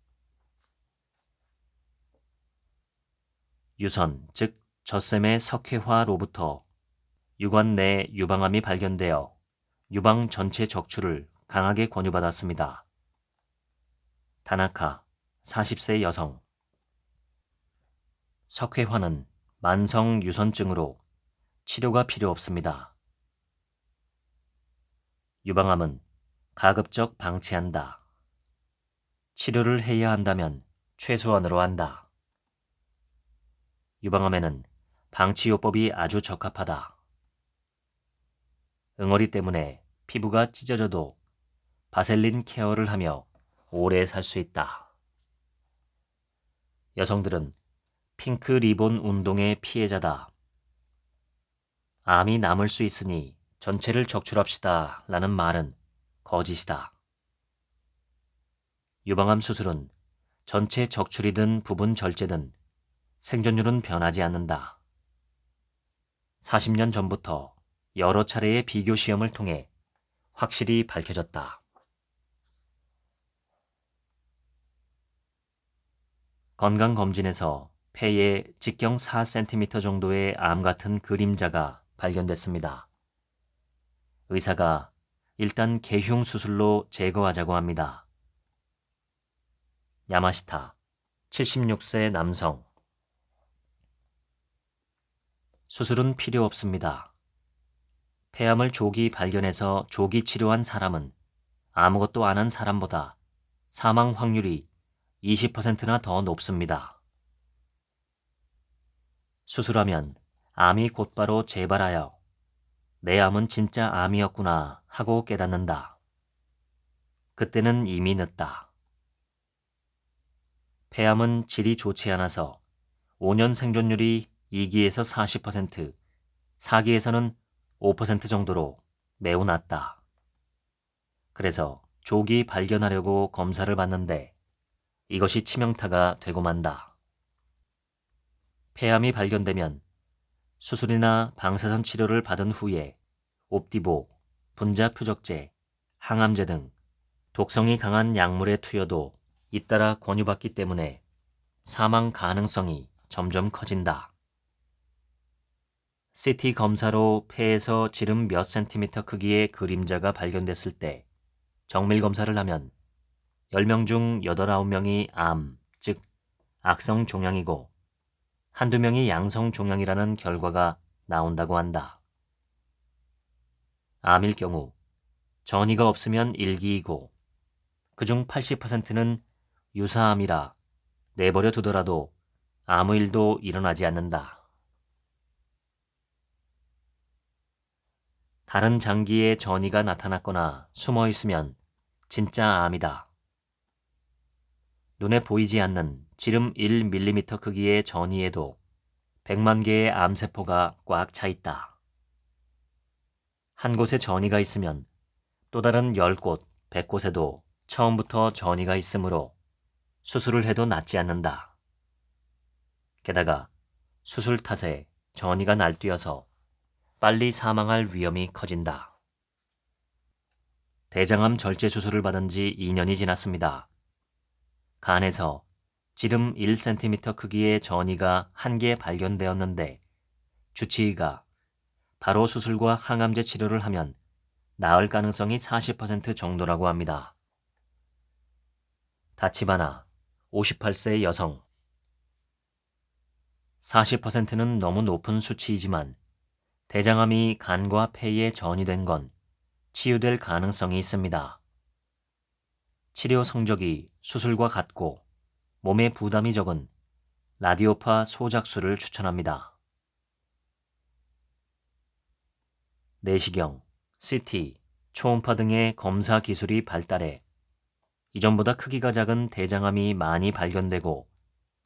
유선, 즉 젖샘의 석회화로부터 유관 내 유방암이 발견되어 유방 전체 적출을 강하게 권유받았습니다. 다나카, 40세 여성. 석회화는 만성 유선증으로 치료가 필요 없습니다. 유방암은 가급적 방치한다. 치료를 해야 한다면 최소한으로 한다. 유방암에는 방치요법이 아주 적합하다. 응어리 때문에 피부가 찢어져도 바셀린 케어를 하며 오래 살 수 있다. 여성들은 핑크 리본 운동의 피해자다. 암이 남을 수 있으니 전체를 적출합시다 라는 말은 거짓이다. 유방암 수술은 전체 적출이든 부분 절제든 생존율은 변하지 않는다. 40년 전부터 여러 차례의 비교 시험을 통해 확실히 밝혀졌다. 건강검진에서 폐에 직경 4cm 정도의 암 같은 그림자가 발견됐습니다. 의사가 일단 개흉 수술로 제거하자고 합니다. 야마시타, 76세 남성. 수술은 필요 없습니다. 폐암을 조기 발견해서 조기 치료한 사람은 아무것도 안 한 사람보다 사망 확률이 20%나 더 높습니다. 수술하면 암이 곧바로 재발하여 내 암은 진짜 암이었구나 하고 깨닫는다. 그때는 이미 늦다. 폐암은 질이 좋지 않아서 5년 생존율이 2기에서 40%, 4기에서는 5% 정도로 매우 낮다. 그래서 조기 발견하려고 검사를 받는데 이것이 치명타가 되고 만다. 폐암이 발견되면 수술이나 방사선 치료를 받은 후에 옵디보, 분자 표적제, 항암제 등 독성이 강한 약물의 투여도 잇따라 권유받기 때문에 사망 가능성이 점점 커진다. CT 검사로 폐에서 지름 몇 센티미터 크기의 그림자가 발견됐을 때 정밀 검사를 하면 10명 중 8, 9명이 암, 즉 악성 종양이고 한두 명이 양성 종양이라는 결과가 나온다고 한다. 암일 경우 전이가 없으면 1기이고 그중 80%는 유사암이라 내버려 두더라도 아무 일도 일어나지 않는다. 다른 장기에 전이가 나타났거나 숨어 있으면 진짜 암이다. 눈에 보이지 않는 지름 1mm 크기의 전이에도 100만 개의 암세포가 꽉 차 있다. 한 곳에 전이가 있으면 또 다른 10곳, 100곳에도 처음부터 전이가 있으므로 수술을 해도 낫지 않는다. 게다가 수술 탓에 전이가 날뛰어서 빨리 사망할 위험이 커진다. 대장암 절제 수술을 받은 지 2년이 지났습니다. 간에서 지름 1cm 크기의 전이가 1개 발견되었는데 주치의가 바로 수술과 항암제 치료를 하면 나을 가능성이 40% 정도라고 합니다. 다치바나, 58세 여성. 40%는 너무 높은 수치이지만 대장암이 간과 폐에 전이된 건 치유될 가능성이 있습니다. 치료 성적이 수술과 같고 몸에 부담이 적은 라디오파 소작술을 추천합니다. 내시경, CT, 초음파 등의 검사 기술이 발달해 이전보다 크기가 작은 대장암이 많이 발견되고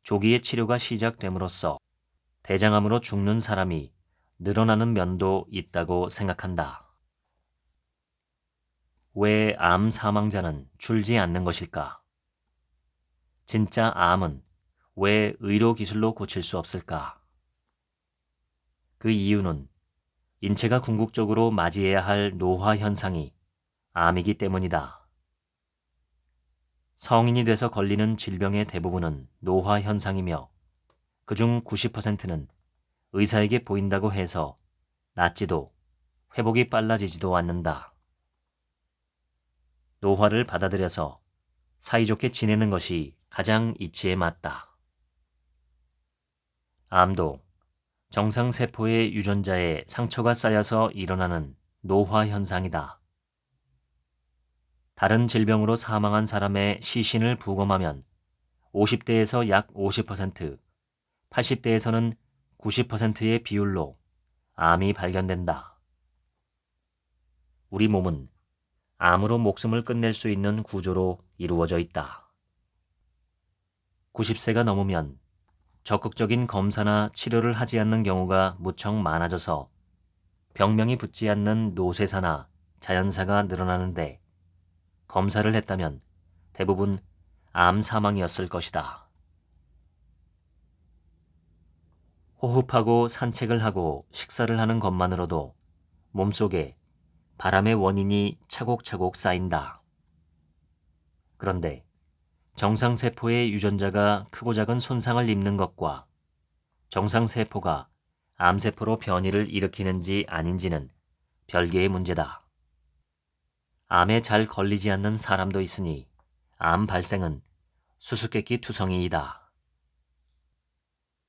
조기에 치료가 시작됨으로써 대장암으로 죽는 사람이 늘어나는 면도 있다고 생각한다. 왜 암 사망자는 줄지 않는 것일까? 진짜 암은 왜 의료 기술로 고칠 수 없을까? 그 이유는 인체가 궁극적으로 맞이해야 할 노화 현상이 암이기 때문이다. 성인이 돼서 걸리는 질병의 대부분은 노화 현상이며 그중 90%는 의사에게 보인다고 해서 낫지도 회복이 빨라지지도 않는다. 노화를 받아들여서 사이좋게 지내는 것이 가장 이치에 맞다. 암도 정상세포의 유전자에 상처가 쌓여서 일어나는 노화 현상이다. 다른 질병으로 사망한 사람의 시신을 부검하면 50대에서 약 50%, 80대에서는 90%의 비율로 암이 발견된다. 우리 몸은 암으로 목숨을 끝낼 수 있는 구조로 이루어져 있다. 90세가 넘으면 적극적인 검사나 치료를 하지 않는 경우가 무척 많아져서 병명이 붙지 않는 노쇠사나 자연사가 늘어나는데 검사를 했다면 대부분 암 사망이었을 것이다. 호흡하고 산책을 하고 식사를 하는 것만으로도 몸속에 바람의 원인이 차곡차곡 쌓인다. 그런데 정상세포의 유전자가 크고 작은 손상을 입는 것과 정상세포가 암세포로 변이를 일으키는지 아닌지는 별개의 문제다. 암에 잘 걸리지 않는 사람도 있으니 암 발생은 수수께끼 투성이이다.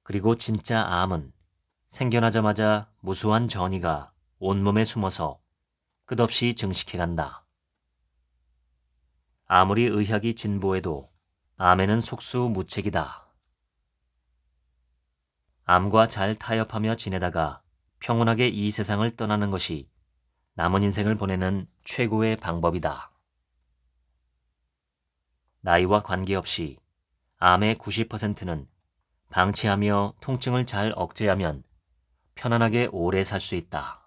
그리고 진짜 암은 생겨나자마자 무수한 전이가 온몸에 숨어서 끝없이 증식해간다. 아무리 의학이 진보해도 암에는 속수무책이다. 암과 잘 타협하며 지내다가 평온하게 이 세상을 떠나는 것이 남은 인생을 보내는 최고의 방법이다. 나이와 관계없이 암의 90%는 방치하며 통증을 잘 억제하면 편안하게 오래 살 수 있다.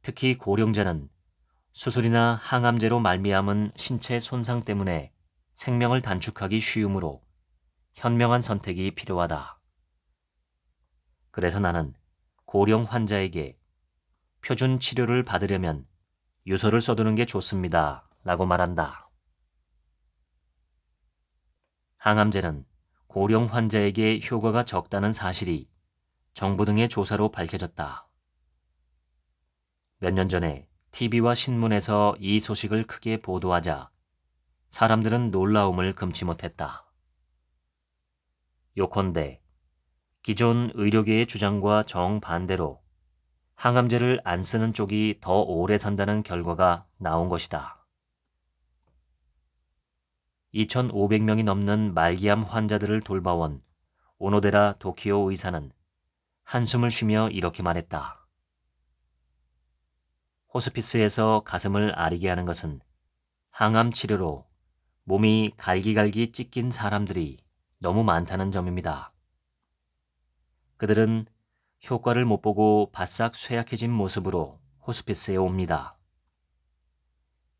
특히 고령자는 수술이나 항암제로 말미암은 신체 손상 때문에 생명을 단축하기 쉬우므로 현명한 선택이 필요하다. 그래서 나는 고령 환자에게 표준 치료를 받으려면 유서를 써두는 게 좋습니다. 라고 말한다. 항암제는 고령 환자에게 효과가 적다는 사실이 정부 등의 조사로 밝혀졌다. 몇 년 전에 TV와 신문에서 이 소식을 크게 보도하자 사람들은 놀라움을 금치 못했다. 요컨대 기존 의료계의 주장과 정반대로 항암제를 안 쓰는 쪽이 더 오래 산다는 결과가 나온 것이다. 2,500명이 넘는 말기암 환자들을 돌봐온 오노데라 도키오 의사는 한숨을 쉬며 이렇게 말했다. 호스피스에서 가슴을 아리게 하는 것은 항암 치료로 몸이 갈기갈기 찢긴 사람들이 너무 많다는 점입니다. 그들은 효과를 못 보고 바싹 쇠약해진 모습으로 호스피스에 옵니다.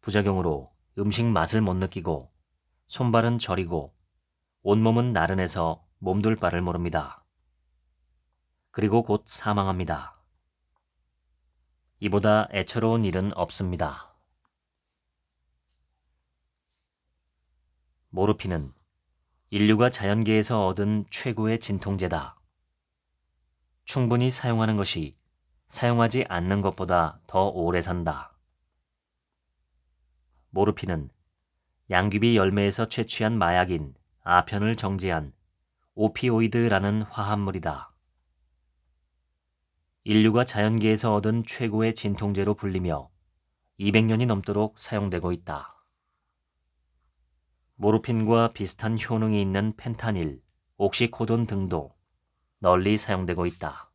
부작용으로 음식 맛을 못 느끼고 손발은 저리고 온몸은 나른해서 몸둘 바를 모릅니다. 그리고 곧 사망합니다. 이보다 애처로운 일은 없습니다. 모르핀은 인류가 자연계에서 얻은 최고의 진통제다. 충분히 사용하는 것이 사용하지 않는 것보다 더 오래 산다. 모르핀은 양귀비 열매에서 채취한 마약인 아편을 정제한 오피오이드라는 화합물이다. 인류가 자연계에서 얻은 최고의 진통제로 불리며 200년이 넘도록 사용되고 있다. 모르핀과 비슷한 효능이 있는 펜타닐, 옥시코돈 등도 널리 사용되고 있다.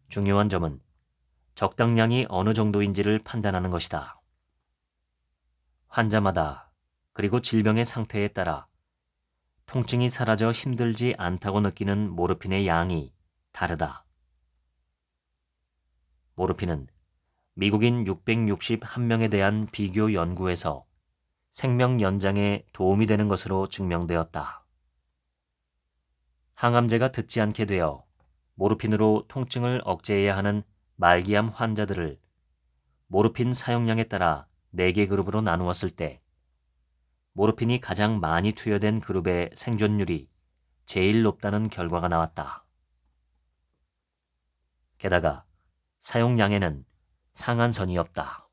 중요한 점은 적당량이 어느 정도인지를 판단하는 것이다. 환자마다 그리고 질병의 상태에 따라 통증이 사라져 힘들지 않다고 느끼는 모르핀의 양이 다르다. 모르핀은 미국인 661명에 대한 비교 연구에서 생명 연장에 도움이 되는 것으로 증명되었다. 항암제가 듣지 않게 되어 모르핀으로 통증을 억제해야 하는 말기암 환자들을 모르핀 사용량에 따라 4개 그룹으로 나누었을 때 모르핀이 가장 많이 투여된 그룹의 생존율이 제일 높다는 결과가 나왔다. 게다가 사용량에는 상한선이 없다.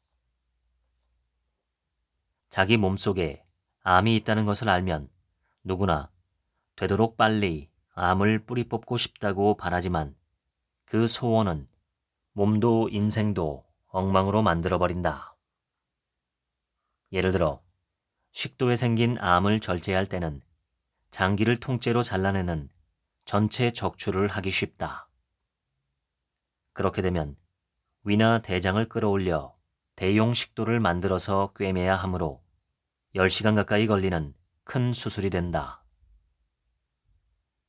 자기 몸속에 암이 있다는 것을 알면 누구나 되도록 빨리 암을 뿌리 뽑고 싶다고 바라지만 그 소원은 몸도 인생도 엉망으로 만들어버린다. 예를 들어 식도에 생긴 암을 절제할 때는 장기를 통째로 잘라내는 전체 적출을 하기 쉽다. 그렇게 되면 위나 대장을 끌어올려 대용 식도를 만들어서 꿰매야 하므로 10시간 가까이 걸리는 큰 수술이 된다.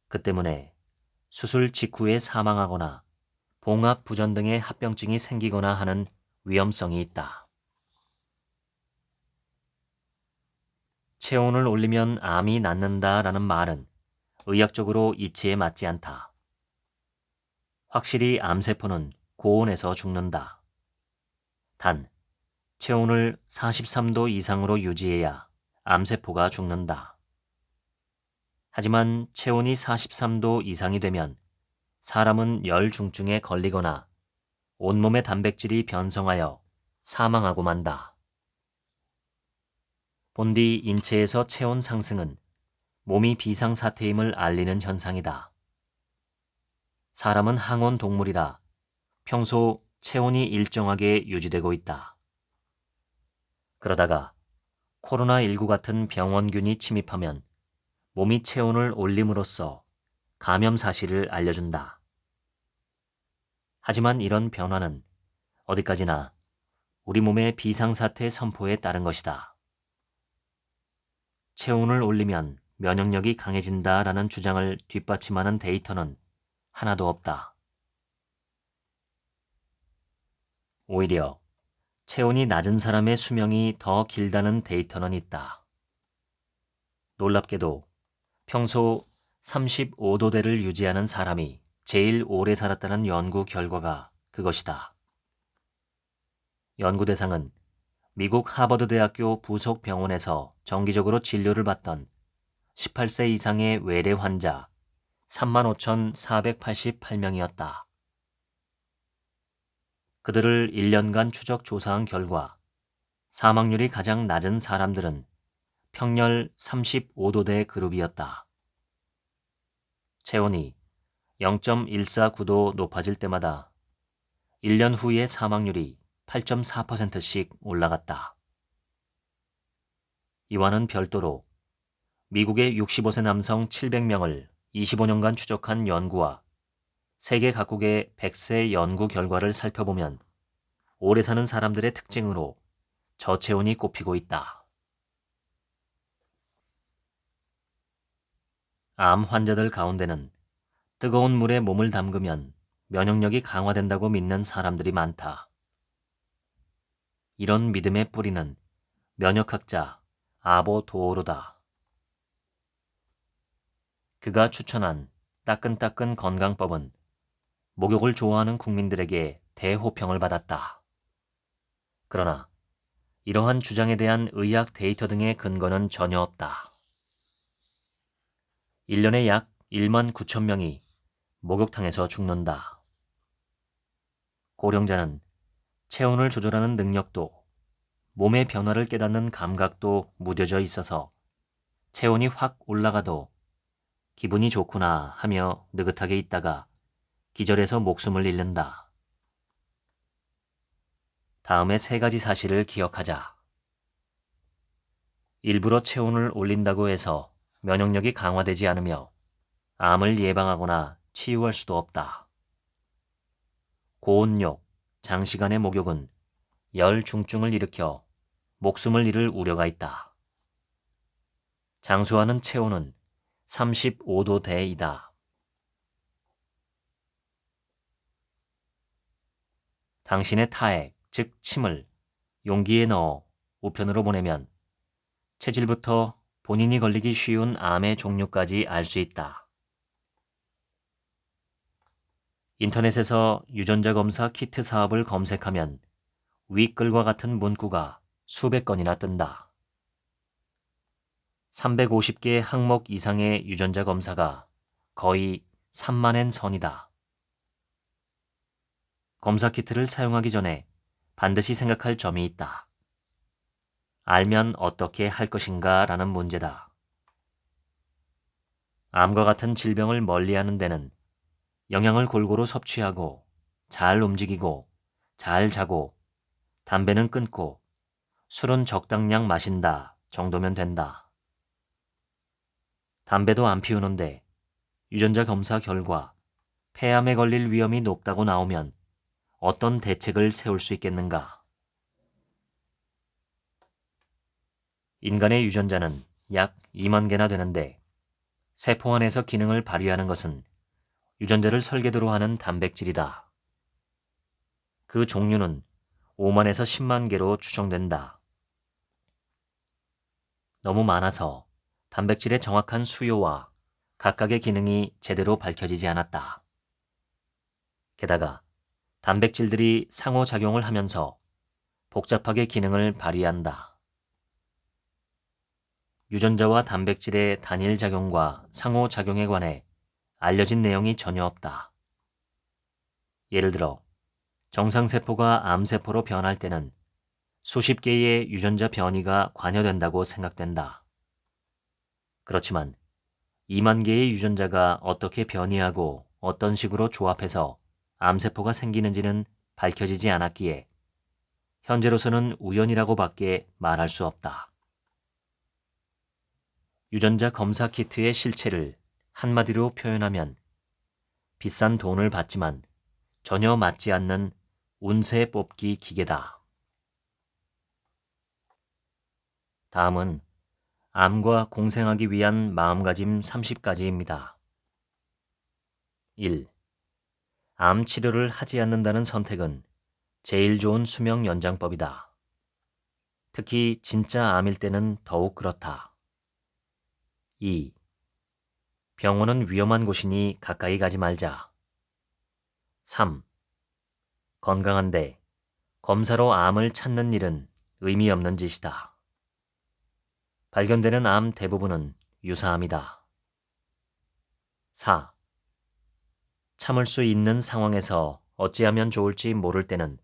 그 때문에 수술 직후에 사망하거나 봉합부전 등의 합병증이 생기거나 하는 위험성이 있다. 체온을 올리면 암이 낫는다라는 말은 의학적으로 이치에 맞지 않다. 확실히 암세포는 고온에서 죽는다. 단, 체온을 43도 이상으로 유지해야 암세포가 죽는다. 하지만 체온이 43도 이상이 되면 사람은 열중증에 걸리거나 온몸의 단백질이 변성하여 사망하고 만다. 본디 인체에서 체온 상승은 몸이 비상사태임을 알리는 현상이다. 사람은 항온 동물이라 평소 체온이 일정하게 유지되고 있다. 그러다가 코로나19 같은 병원균이 침입하면 몸이 체온을 올림으로써 감염 사실을 알려준다. 하지만 이런 변화는 어디까지나 우리 몸의 비상사태 선포에 따른 것이다. 체온을 올리면 면역력이 강해진다라는 주장을 뒷받침하는 데이터는 하나도 없다. 오히려 체온이 낮은 사람의 수명이 더 길다는 데이터는 있다. 놀랍게도 평소 35도대를 유지하는 사람이 제일 오래 살았다는 연구 결과가 그것이다. 연구 대상은 미국 하버드대학교 부속 병원에서 정기적으로 진료를 받던 18세 이상의 외래 환자 35,488명이었다. 그들을 1년간 추적 조사한 결과 사망률이 가장 낮은 사람들은 평열 35도대 그룹이었다. 체온이 0.149도 높아질 때마다 1년 후의 사망률이 8.4%씩 올라갔다. 이와는 별도로 미국의 65세 남성 700명을 25년간 추적한 연구와 세계 각국의 100세 연구 결과를 살펴보면 오래 사는 사람들의 특징으로 저체온이 꼽히고 있다. 암 환자들 가운데는 뜨거운 물에 몸을 담그면 면역력이 강화된다고 믿는 사람들이 많다. 이런 믿음의 뿌리는 면역학자 아보 도오르다. 그가 추천한 따끈따끈 건강법은 목욕을 좋아하는 국민들에게 대호평을 받았다. 그러나 이러한 주장에 대한 의학 데이터 등의 근거는 전혀 없다. 1년에 약 1만 9천 명이 목욕탕에서 죽는다. 고령자는 체온을 조절하는 능력도 몸의 변화를 깨닫는 감각도 무뎌져 있어서 체온이 확 올라가도 기분이 좋구나 하며 느긋하게 있다가 기절해서 목숨을 잃는다. 다음에 3가지 사실을 기억하자. 일부러 체온을 올린다고 해서 면역력이 강화되지 않으며 암을 예방하거나 치유할 수도 없다. 고온욕, 장시간의 목욕은 열 중증을 일으켜 목숨을 잃을 우려가 있다. 장수하는 체온은 35도대이다. 당신의 타액, 즉 침을 용기에 넣어 우편으로 보내면 체질부터 본인이 걸리기 쉬운 암의 종류까지 알 수 있다. 인터넷에서 유전자 검사 키트 사업을 검색하면 윗글과 같은 문구가 수백 건이나 뜬다. 350개 항목 이상의 유전자 검사가 거의 3만엔 선이다. 검사 키트를 사용하기 전에 반드시 생각할 점이 있다. 알면 어떻게 할 것인가 라는 문제다. 암과 같은 질병을 멀리하는 데는 영양을 골고루 섭취하고 잘 움직이고 잘 자고 담배는 끊고 술은 적당량 마신다 정도면 된다. 담배도 안 피우는데 유전자 검사 결과 폐암에 걸릴 위험이 높다고 나오면 어떤 대책을 세울 수 있겠는가? 인간의 유전자는 약 2만 개나 되는데 세포 안에서 기능을 발휘하는 것은 유전자를 설계도로 하는 단백질이다. 그 종류는 5만에서 10만 개로 추정된다. 너무 많아서 단백질의 정확한 수요와 각각의 기능이 제대로 밝혀지지 않았다. 게다가 단백질들이 상호작용을 하면서 복잡하게 기능을 발휘한다. 유전자와 단백질의 단일작용과 상호작용에 관해 알려진 내용이 전혀 없다. 예를 들어 정상세포가 암세포로 변할 때는 수십 개의 유전자 변이가 관여된다고 생각된다. 그렇지만 2만 개의 유전자가 어떻게 변이하고 어떤 식으로 조합해서 암세포가 생기는지는 밝혀지지 않았기에 현재로서는 우연이라고밖에 말할 수 없다. 유전자 검사 키트의 실체를 한마디로 표현하면 비싼 돈을 받지만 전혀 맞지 않는 운세 뽑기 기계다. 다음은 암과 공생하기 위한 마음가짐 30가지입니다. 1. 암 치료를 하지 않는다는 선택은 제일 좋은 수명 연장법이다. 특히 진짜 암일 때는 더욱 그렇다. 2. 병원은 위험한 곳이니 가까이 가지 말자. 3. 건강한데 검사로 암을 찾는 일은 의미 없는 짓이다. 발견되는 암 대부분은 유사암이다. 4. 참을 수 있는 상황에서 어찌하면 좋을지 모를 때는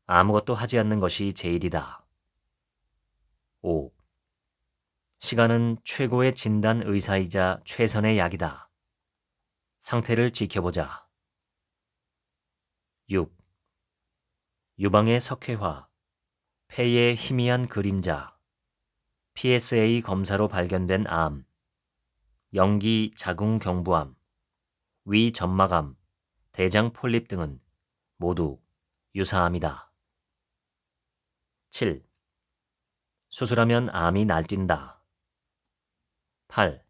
아무것도 하지 않는 것이 제일이다. 5. 시간은 최고의 진단 의사이자 최선의 약이다. 상태를 지켜보자. 6. 유방의 석회화, 폐의 희미한 그림자, PSA 검사로 발견된 암, 영기 자궁경부암, 위 점막암, 대장 폴립 등은 모두 유사암이다. 7. 수술하면 암이 날뛴다. 8.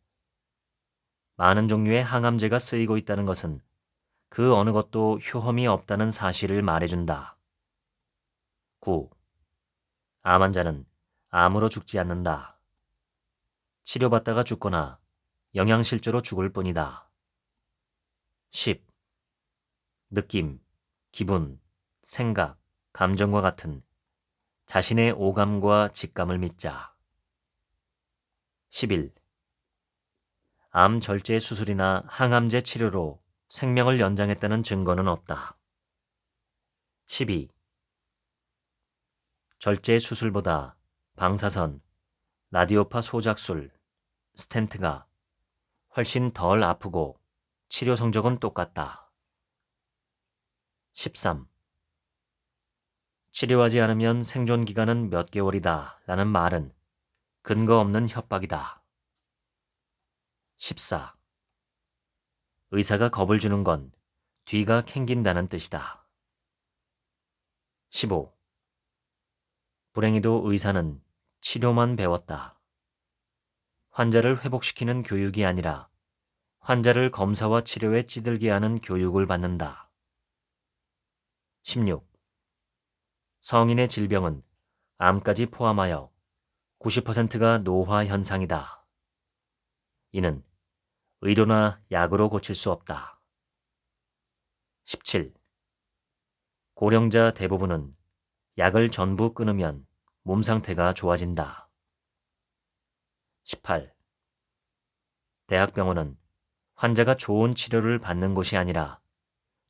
많은 종류의 항암제가 쓰이고 있다는 것은 그 어느 것도 효험이 없다는 사실을 말해준다. 9. 암 환자는 암으로 죽지 않는다. 치료받다가 죽거나 영양실조로 죽을 뿐이다. 10. 느낌, 기분, 생각, 감정과 같은 자신의 오감과 직감을 믿자. 11. 암 절제 수술이나 항암제 치료로 생명을 연장했다는 증거는 없다. 12. 절제 수술보다 방사선, 라디오파 소작술, 스텐트가 훨씬 덜 아프고 치료 성적은 똑같다. 13. 치료하지 않으면 생존 기간은 몇 개월이다 라는 말은 근거 없는 협박이다. 14. 의사가 겁을 주는 건 뒤가 캥긴다는 뜻이다. 15. 불행히도 의사는 치료만 배웠다. 환자를 회복시키는 교육이 아니라 환자를 검사와 치료에 찌들게 하는 교육을 받는다. 16. 성인의 질병은 암까지 포함하여 90%가 노화 현상이다. 이는 의료나 약으로 고칠 수 없다. 17. 고령자 대부분은 약을 전부 끊으면 몸 상태가 좋아진다. 18. 대학병원은 환자가 좋은 치료를 받는 곳이 아니라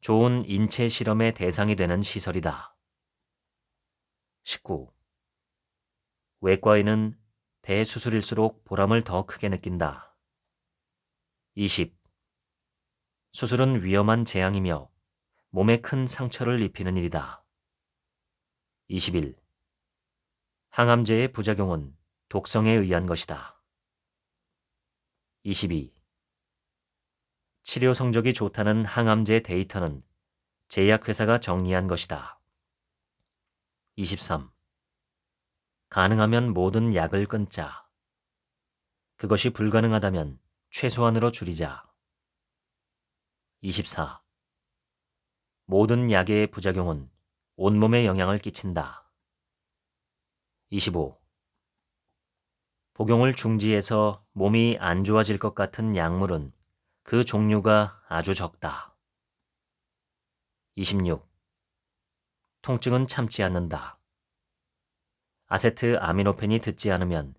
좋은 인체 실험의 대상이 되는 시설이다. 19. 외과의는 대수술일수록 보람을 더 크게 느낀다. 20. 수술은 위험한 재앙이며 몸에 큰 상처를 입히는 일이다. 21. 항암제의 부작용은 독성에 의한 것이다. 22. 치료 성적이 좋다는 항암제 데이터는 제약회사가 정리한 것이다. 23. 가능하면 모든 약을 끊자. 그것이 불가능하다면 최소한으로 줄이자. 24. 모든 약의 부작용은 온몸에 영향을 끼친다. 25. 복용을 중지해서 몸이 안 좋아질 것 같은 약물은 그 종류가 아주 적다. 26. 통증은 참지 않는다. 아세트 아미노펜이 듣지 않으면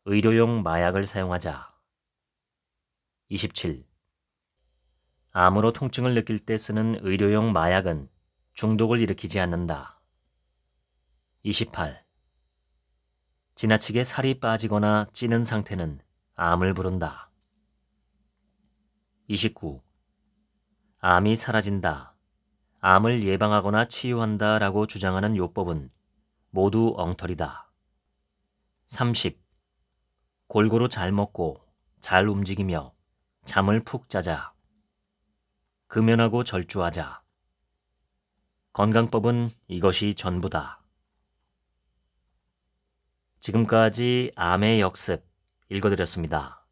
의료용 마약을 사용하자. 27. 암으로 통증을 느낄 때 쓰는 의료용 마약은 중독을 일으키지 않는다. 28. 지나치게 살이 빠지거나 찌는 상태는 암을 부른다. 29. 암이 사라진다, 암을 예방하거나 치유한다 라고 주장하는 요법은 모두 엉터리다. 30. 골고루 잘 먹고 잘 움직이며 잠을 푹 자자. 금연하고 절주하자. 건강법은 이것이 전부다. 지금까지 암의 역습 읽어드렸습니다.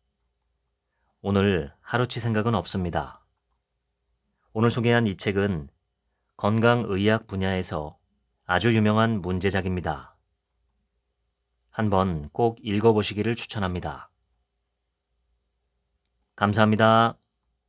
오늘 하루치 생각은 없습니다. 오늘 소개한 이 책은 건강의학 분야에서 아주 유명한 문제작입니다. 한번 꼭 읽어보시기를 추천합니다. 감사합니다.